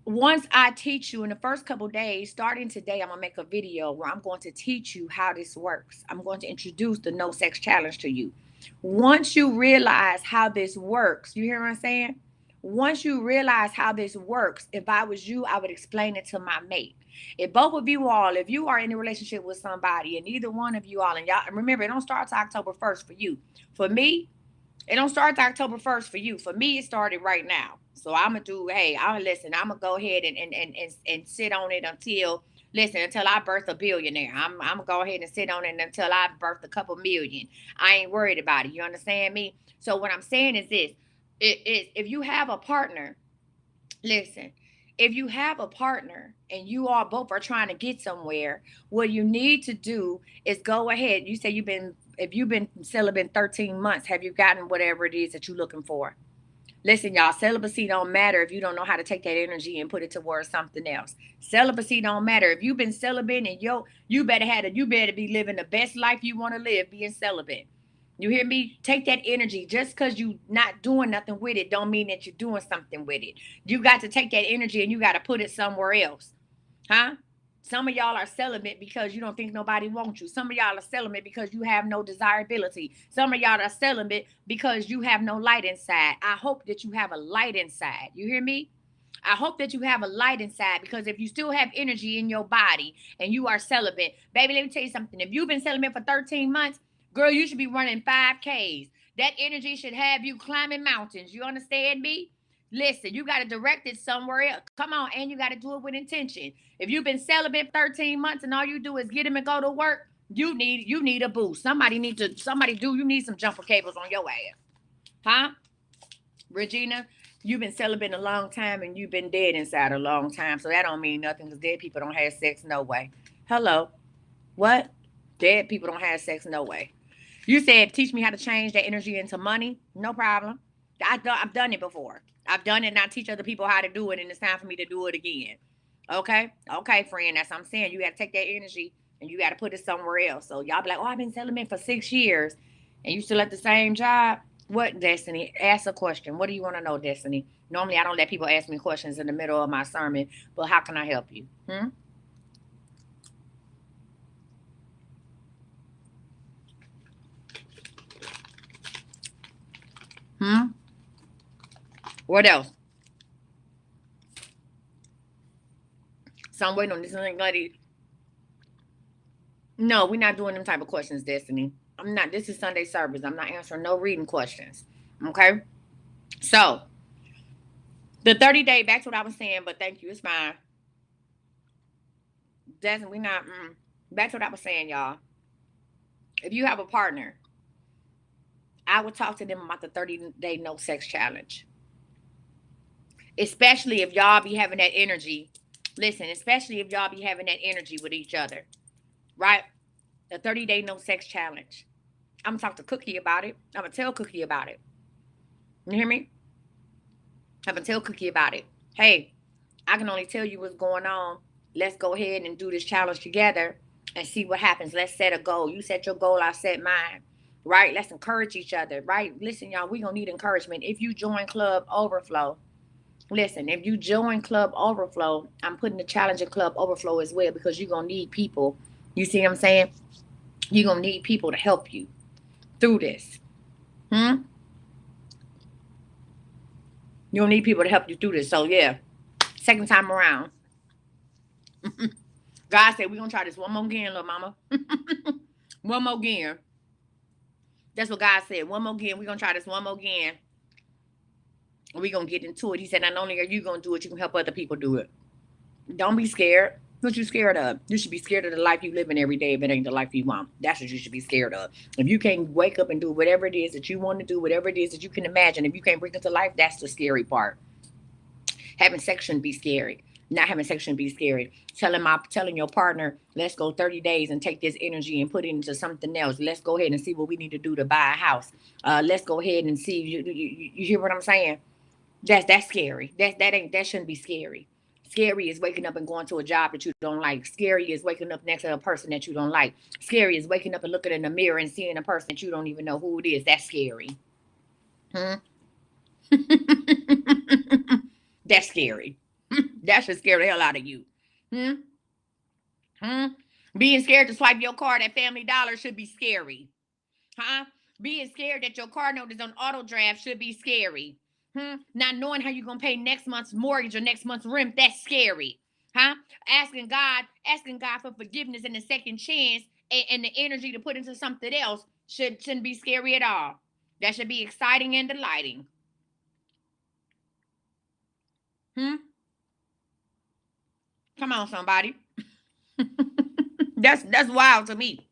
once I teach you in the first couple days, starting today, I'm going to make a video where I'm going to teach you how this works. I'm going to introduce the no sex challenge to you. Once you realize how this works, you hear what I'm saying? Once you realize how this works, if I was you, I would explain it to my mate. If both of you all, if you are in a relationship with somebody and either one of you all, and y'all remember, it don't start till October 1st for you. For me, it don't start till October 1st for you. For me, it started right now. So I'm gonna do, hey, I'm listen, I'm gonna go ahead and sit on it until I birth a billionaire. I'm gonna go ahead and sit on it until I birth a couple million. I ain't worried about it. You understand me? So what I'm saying is this: if you have a partner, listen, if you have a partner and you all both are trying to get somewhere, what you need to do is go ahead. You say if you've been celibate 13 months, have you gotten whatever it is that you're looking for? Listen, y'all, celibacy don't matter if you don't know how to take that energy and put it towards something else. Celibacy don't matter. If you've been celibate and you better be living the best life you want to live being celibate. You hear me? Take that energy. Just because you not doing nothing with it don't mean that you're doing something with it. You got to take that energy and you got to put it somewhere else. Huh? Some of y'all are celibate because you don't think nobody wants you. Some of y'all are celibate because you have no desirability. Some of y'all are celibate because you have no light inside. I hope that you have a light inside. You hear me? I hope that you have a light inside, because if you still have energy in your body and you are celibate, baby, let me tell you something. If you've been celibate for 13 months, girl, you should be running 5Ks. That energy should have you climbing mountains. You understand me? Listen, you got to direct it somewhere else. Come on, and you got to do it with intention. If you've been celibate 13 months and all you do is get him and go to work, you need a boost. You need some jumper cables on your ass. Huh? Regina, you've been celibate a long time and you've been dead inside a long time. So that don't mean nothing, because dead people don't have sex no way. Hello. What? Dead people don't have sex no way. You said teach me how to change that energy into money. No problem. I've done it before. I've done it and I teach other people how to do it, and it's time for me to do it again. Okay? Okay, friend. That's what I'm saying. You got to take that energy and you got to put it somewhere else. So y'all be like, oh, I've been celibate for 6 years and you still at the same job? What, Destiny? Ask a question. What do you want to know, Destiny? Normally, I don't let people ask me questions in the middle of my sermon, but how can I help you? Hmm? What else? So I'm waiting on this lady. No, we're not doing them type of questions, Destiny. I'm not. This is Sunday service. I'm not answering no reading questions. Okay? So, the 30-day, back to what I was saying, but thank you. It's fine. Destiny, we not. Back to what I was saying, y'all. If you have a partner, I would talk to them about the 30-day no sex challenge. Especially if y'all be having that energy. Listen, especially if y'all be having that energy with each other. Right? The 30-day no sex challenge. I'm gonna talk to Cookie about it. I'm gonna tell Cookie about it. You hear me? I'm gonna tell Cookie about it. Hey, I can only tell you what's going on. Let's go ahead and do this challenge together and see what happens. Let's set a goal. You set your goal, I set mine. Right? Let's encourage each other. Right? Listen, y'all, we gonna need encouragement. If you join Club Overflow, listen, if you join Club Overflow, I'm putting the challenge in Club Overflow as well, because you're gonna need people. You see what I'm saying? You're gonna need people to help you through this. Hmm? You'll need people to help you through this. So yeah, second time around. God said we're gonna try this one more again, little mama. One more again. That's what God said. One more again. We're gonna try this one more again. And we're gonna get into it. He said, not only are you gonna do it, you can help other people do it. Don't be scared. What you scared of? You should be scared of the life you living every day if it ain't the life you want. That's what you should be scared of. If you can't wake up and do whatever it is that you want to do, whatever it is that you can imagine, if you can't bring it to life, that's the scary part. Having sex shouldn't be scary. Not having sex shouldn't be scary. Telling your partner, let's go 30 days and take this energy and put it into something else. Let's go ahead and see what we need to do to buy a house. Let's go ahead and see. You hear what I'm saying? That's scary. That shouldn't be scary. Scary is waking up and going to a job that you don't like. Scary is waking up next to a person that you don't like. Scary is waking up and looking in the mirror and seeing a person that you don't even know who it is. That's scary. Hmm? That's scary. That should scare the hell out of you. Hmm? Hmm? Being scared to swipe your card at Family Dollar should be scary. Huh? Being scared that your car note is on auto draft should be scary. Not knowing how you're gonna pay next month's mortgage or next month's rent, that's scary. Huh? Asking God for forgiveness and a second chance and the energy to put into something else shouldn't be scary at all. That should be exciting and delighting. Hmm? Come on, somebody. That's wild to me.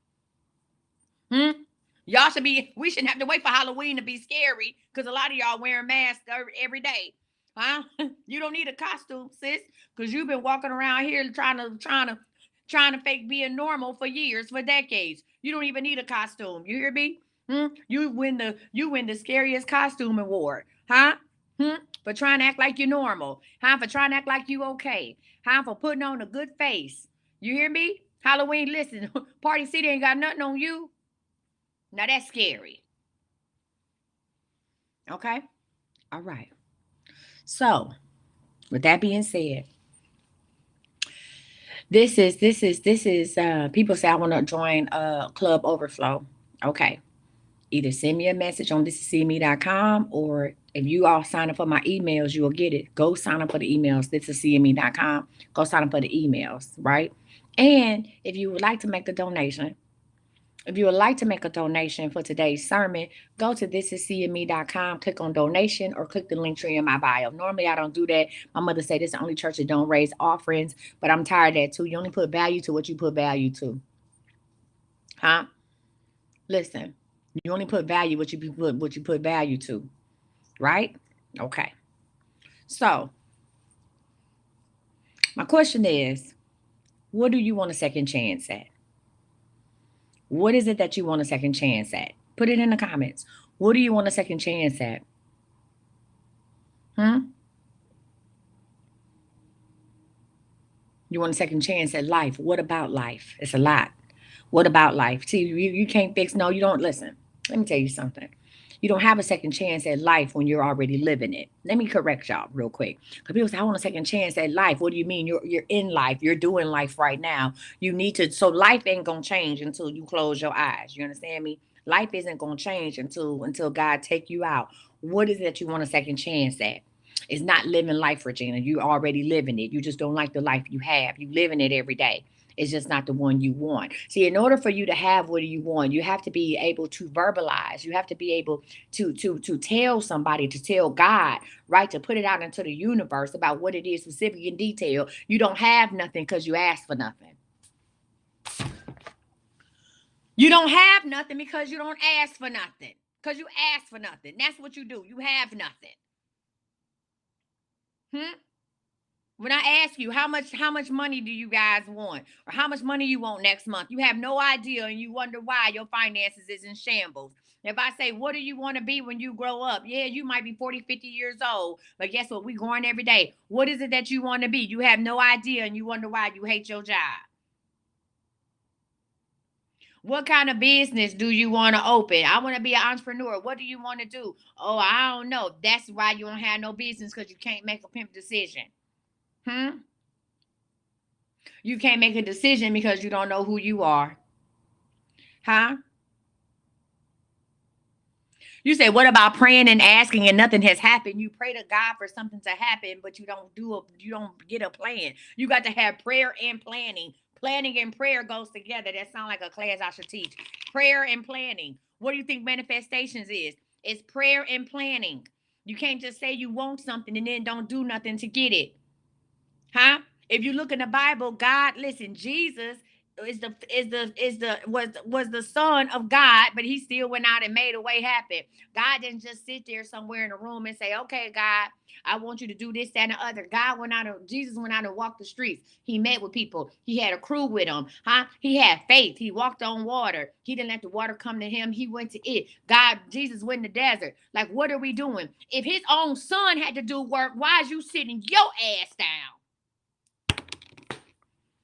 Hmm? Y'all should be, we shouldn't have to wait for Halloween to be scary because a lot of y'all wearing masks every day. Huh? You don't need a costume, sis, because you've been walking around here trying to fake being normal for years, for decades. You don't even need a costume. You hear me? You win the scariest costume award. Huh? For trying to act like you're normal. Huh? For trying to act like you okay. Huh? For putting on a good face. You hear me? Halloween, listen, Party City ain't got nothing on you. Now that's scary. Okay? All right. So, with that being said, this is people say I want to join Club Overflow. Okay. Either send me a message on thisiscme.com, or if you all sign up for my emails, you'll get it. Go sign up for the emails, thisiscme.com. Go sign up for the emails, right? And if you would like to make a donation, if you would like to make a donation for today's sermon, go to thisiscme.com, click on donation, or click the link tree in my bio. Normally, I don't do that. My mother said this is the only church that don't raise offerings, but I'm tired of that too. You only put value to what you put value to. Huh? Listen, you only put value what you put value to, right? Okay. So, my question is, what do you want a second chance at? What is it that you want a second chance at? Put it in the comments. What do you want a second chance at? Hmm? You want a second chance at life. What about life? It's a lot. What about life? See, you can't fix, no, you don't listen. Let me tell you something. You don't have a second chance at life when you're already living it. Let me correct y'all real quick. Because people say, I want a second chance at life. What do you mean? You're in life. You're doing life right now. You need to, so life ain't gonna change until you close your eyes. You understand me? Life isn't gonna change until God take you out. What is it that you want a second chance at? It's not living life, Regina. You already living it. You just don't like the life you have. You living it every day. It's just not the one you want. See, in order for you to have what you want, you have to be able to verbalize. You have to be able to tell somebody, to tell God, right? To put it out into the universe about what it is, specific in detail. You don't have nothing because you asked for nothing. You don't have nothing because you don't ask for nothing. Because you ask for nothing. That's what you do. You have nothing. When I ask you how much money do you guys want, or how much money you want next month, you have no idea and you wonder why your finances is in shambles. If I say, what do you want to be when you grow up? Yeah, you might be 40, 50 years old, but guess what? We growing every day. What is it that you want to be? You have no idea and you wonder why you hate your job. What kind of business do you want to open? I want to be an entrepreneur. What do you want to do? Oh, I don't know. That's why you don't have no business, because you can't make a pimp decision. Hmm? You can't make a decision because you don't know who you are. Huh? You say, what about praying and asking and nothing has happened? You pray to God for something to happen, but you don't get a plan. You got to have prayer and planning. Planning and prayer goes together. That sounds like a class I should teach. Prayer and planning. What do you think manifestations is? It's prayer and planning. You can't just say you want something and then don't do nothing to get it. Huh? If you look in the Bible, God, listen, Jesus was the son of God, but he still went out and made a way happen. God didn't just sit there somewhere in a room and say, okay, God, I want you to do this, that, and the other. Jesus went out and walked the streets. He met with people. He had a crew with him. Huh? He had faith. He walked on water. He didn't let the water come to him. He went to it. Jesus went in the desert. Like, what are we doing? If his own son had to do work, why is you sitting your ass down?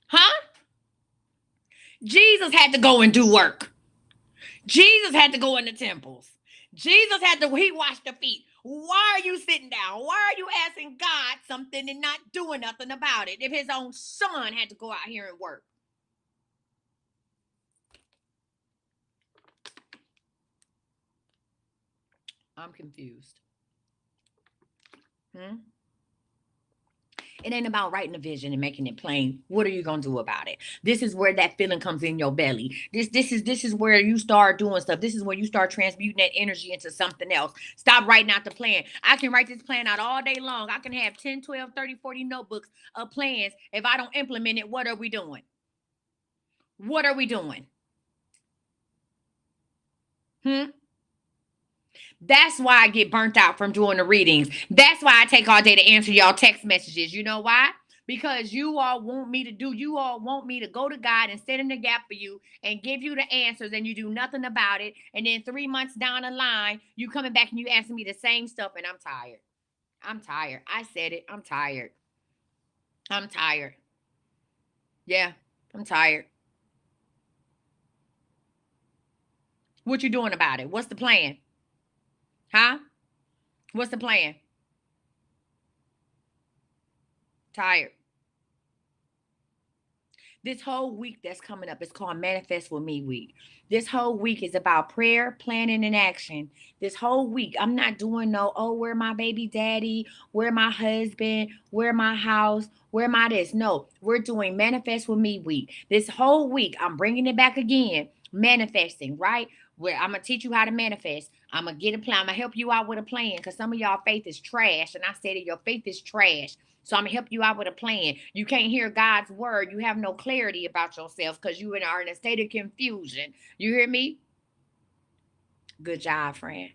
Huh? Jesus had to go and do work. Jesus had to go in the temples. He washed the feet. Why are you sitting down? Why are you asking God something and not doing nothing about it if his own son had to go out here and work? I'm confused. Hmm? It ain't about writing a vision and making it plain. What are you gonna do about it? This is where that feeling comes in your belly. This is where you start doing stuff. This is where you start transmuting that energy into something else. Stop writing out the plan. I can write this plan out all day long. I can have 10, 12, 30, 40 notebooks of plans. If I don't implement it, what are we doing? What are we doing? Hmm? That's why I get burnt out from doing the readings. That's why I take all day to answer y'all text messages. You know why? Because you all want me to go to God and stand in the gap for you and give you the answers, and you do nothing about it. And then 3 months down the line, you coming back and you asking me the same stuff, and I'm tired. I'm tired. I said it. I'm tired. I'm tired. Yeah, I'm tired. What you doing about it? What's the plan? Huh? What's the plan? Tired. This whole week that's coming up is called Manifest with Me Week. This whole week is about prayer, planning, and action. This whole week, I'm not doing no, oh, where my baby daddy, where my husband, where my house, where my this. No, we're doing Manifest with Me Week. This whole week, I'm bringing it back again. Manifesting, right? Where I'm gonna teach you how to manifest. I'm gonna get a plan. I'm gonna help you out with a plan because some of y'all faith is trash, and I said it. Your faith is trash. So I'm gonna help you out with a plan. You can't hear God's word. You have no clarity about yourself because you are in a state of confusion. You hear me? Good job, friend.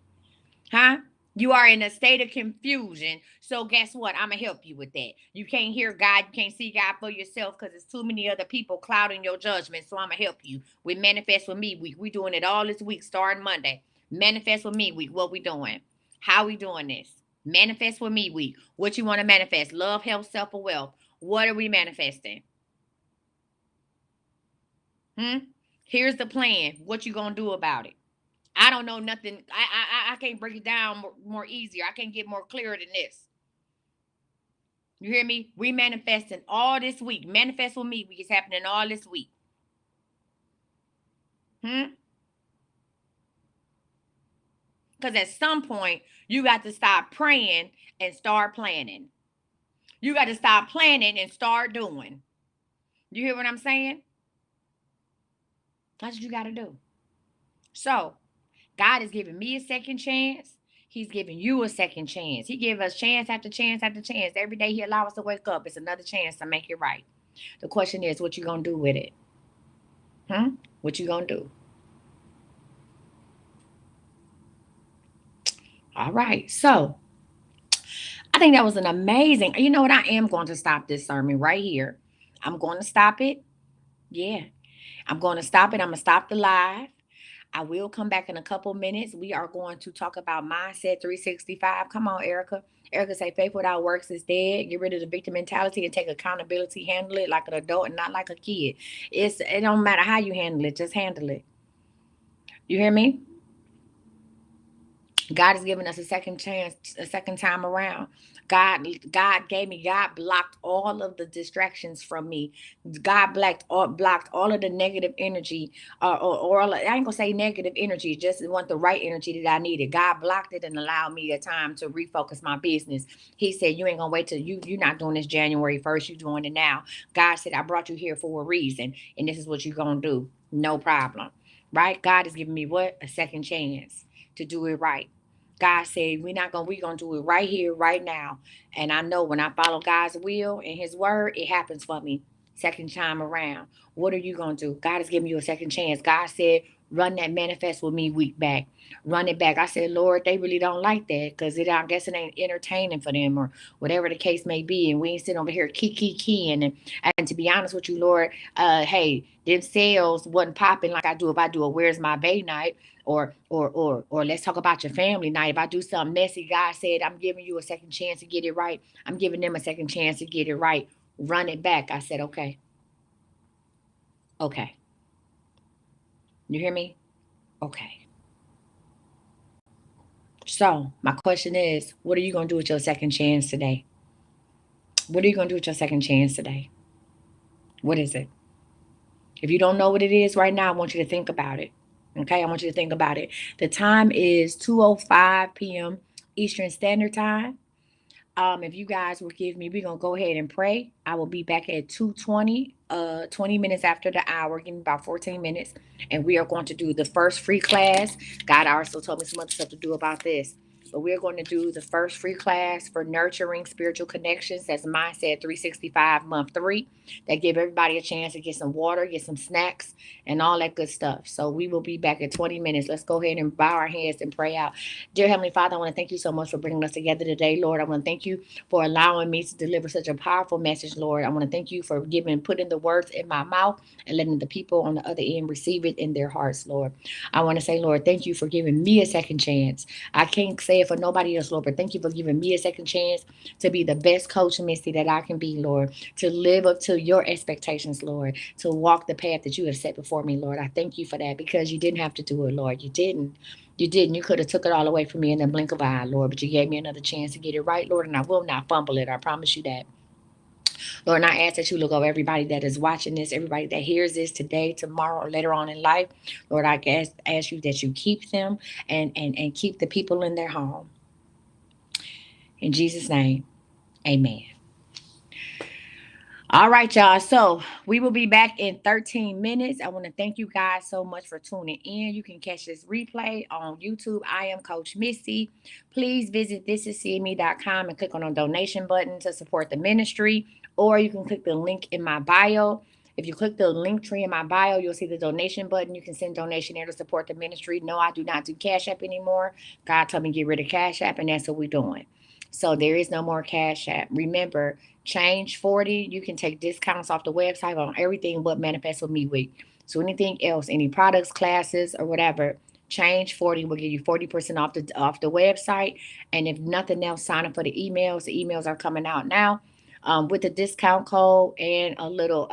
Huh? You are in a state of confusion. So guess what? I'm gonna help you with that. You can't hear God, you can't see God for yourself because there's too many other people clouding your judgment. So I'm gonna help you with Manifest with Me Week. We doing it all this week, starting Monday. Manifest with Me Week. What we doing? How we doing this? Manifest with Me Week. What you want to manifest? Love, health, self, or wealth. What are we manifesting? Hmm? Here's the plan. What you gonna do about it? I don't know nothing. I can't break it down more easier. I can't get more clear than this. You hear me? We manifesting all this week. Manifest with Me week is happening all this week. Hmm? Because at some point you got to stop praying and start planning. You got to stop planning and start doing. You hear what I'm saying? That's what you got to do. So God is giving me a second chance. He's giving you a second chance. He gives us chance after chance after chance. Every day he allows us to wake up. It's another chance to make it right. The question is, what you gonna do with it? Hmm? What you gonna do? All right. So I think that was an amazing. You know what? I am going to stop this sermon right here. I'm going to stop it. Yeah. I'm going to stop it. I'm going to stop the live. I will come back in a couple minutes. We are going to talk about Mindset 365. Come on, Erica. Erica say faith without works is dead. Get rid of the victim mentality and take accountability. Handle it like an adult and not like a kid. It don't matter how you handle it, just handle it. You hear me? God is giving us a second chance, a second time around. God blocked all of the distractions from me. God blocked all of the negative energy, or I ain't gonna say negative energy, just want the right energy that I needed. God blocked it and allowed me a time to refocus my business. He said, "You ain't gonna wait till you're not doing this January 1st. You're doing it now." God said, "I brought you here for a reason, and this is what you're gonna do. No problem." Right? God is giving me what? A second chance to do it right. God said, we're gonna do it right here, right now. And I know when I follow God's will and his word, it happens for me. Second time around. What are you gonna do? God is giving you a second chance. God said, run that Manifest with Me week back. Run it back. I said, Lord, they really don't like that because I guess it ain't entertaining for them or whatever the case may be. And we ain't sitting over here keying. And to be honest with you, Lord, hey, them sales wasn't popping like I do if I do a Where's My Bay night or let's talk about your family night. If I do something messy, God said, I'm giving you a second chance to get it right. I'm giving them a second chance to get it right. Run it back. I said, okay. Okay. You hear me? Okay. So my question is, what are you going to do with your second chance today? What are you going to do with your second chance today? What is it? If you don't know what it is right now, I want you to think about it. Okay, I want you to think about it. The time is 2:05 p.m. Eastern Standard Time. If you guys will give me, we're gonna go ahead and pray. I will be back at 2:20, 20 minutes after the hour. Give me about 14 minutes, and we are going to do the first free class. God also told me some other stuff to do about this. But we're going to do the first free class for nurturing spiritual connections. That's Mindset 365 month 3. That give everybody a chance to get some water, get some snacks, and all that good stuff. So we will be back in 20 minutes. Let's go ahead and bow our heads and pray out. Dear Heavenly Father, I want to thank you so much for bringing us together today, Lord. I want to thank you for allowing me to deliver such a powerful message, Lord. I want to thank you for putting the words in my mouth and letting the people on the other end receive it in their hearts, Lord. I want to say, Lord, thank you for giving me a second chance. I can't say it for nobody else, Lord, but thank you for giving me a second chance to be the best coach, Missy, that I can be, Lord, to live up to your expectations, Lord, to walk the path that you have set before me, Lord. I thank you for that because you didn't have to do it, Lord. You didn't. You didn't. You could have took it all away from me in the blink of an eye, Lord, but you gave me another chance to get it right, Lord, and I will not fumble it. I promise you that. Lord, and I ask that you look over everybody that is watching this, everybody that hears this today, tomorrow, or later on in life. Lord, I ask you that you keep them and keep the people in their home. In Jesus' name, amen. All right, y'all. So we will be back in 13 minutes. I want to thank you guys so much for tuning in. You can catch this replay on YouTube. I am Coach Missy. Please visit thisisseeing.me.com and click on the donation button to support the ministry, or you can click the link in my bio. If you click the link tree in my bio, you'll see the donation button. You can send donation there to support the ministry. No, I do not do Cash App anymore. God told me to get rid of Cash App, and that's what we're doing. So there is no more Cash App. Remember, Change 40, you can take discounts off the website on everything but Manifest with Me Week. So anything else, any products, classes, or whatever, Change 40 will give you 40% off the website. And if nothing else, sign up for the emails. The emails are coming out now with the discount code and a little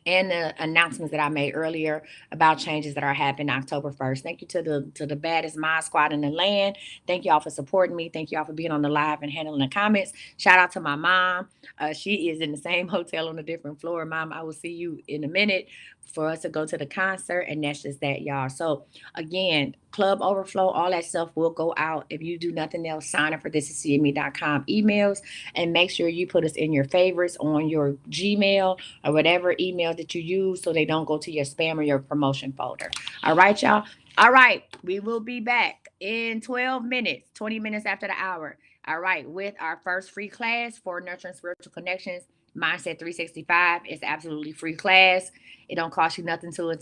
and the announcements that I made earlier about changes that are happening October 1st. Thank you to the baddest mod squad in the land. Thank y'all for supporting me. Thank y'all for being on the live and handling the comments. Shout out to my mom. She is in the same hotel on a different floor. Mom, I will see you in a minute for us to go to the concert. And that's just that, y'all. So again, Club Overflow, all that stuff will go out. If you do nothing else, sign up for thisisseeingme.com emails and make sure you put us in your favorites on your Gmail or whatever email that you use so they don't go to your spam or your promotion folder. All right, y'all. All right. We will be back in 12 minutes, 20 minutes after the hour. All right. With our first free class for Nurturing Spiritual Connections, Mindset 365. It's absolutely free class. It don't cost you nothing to attend.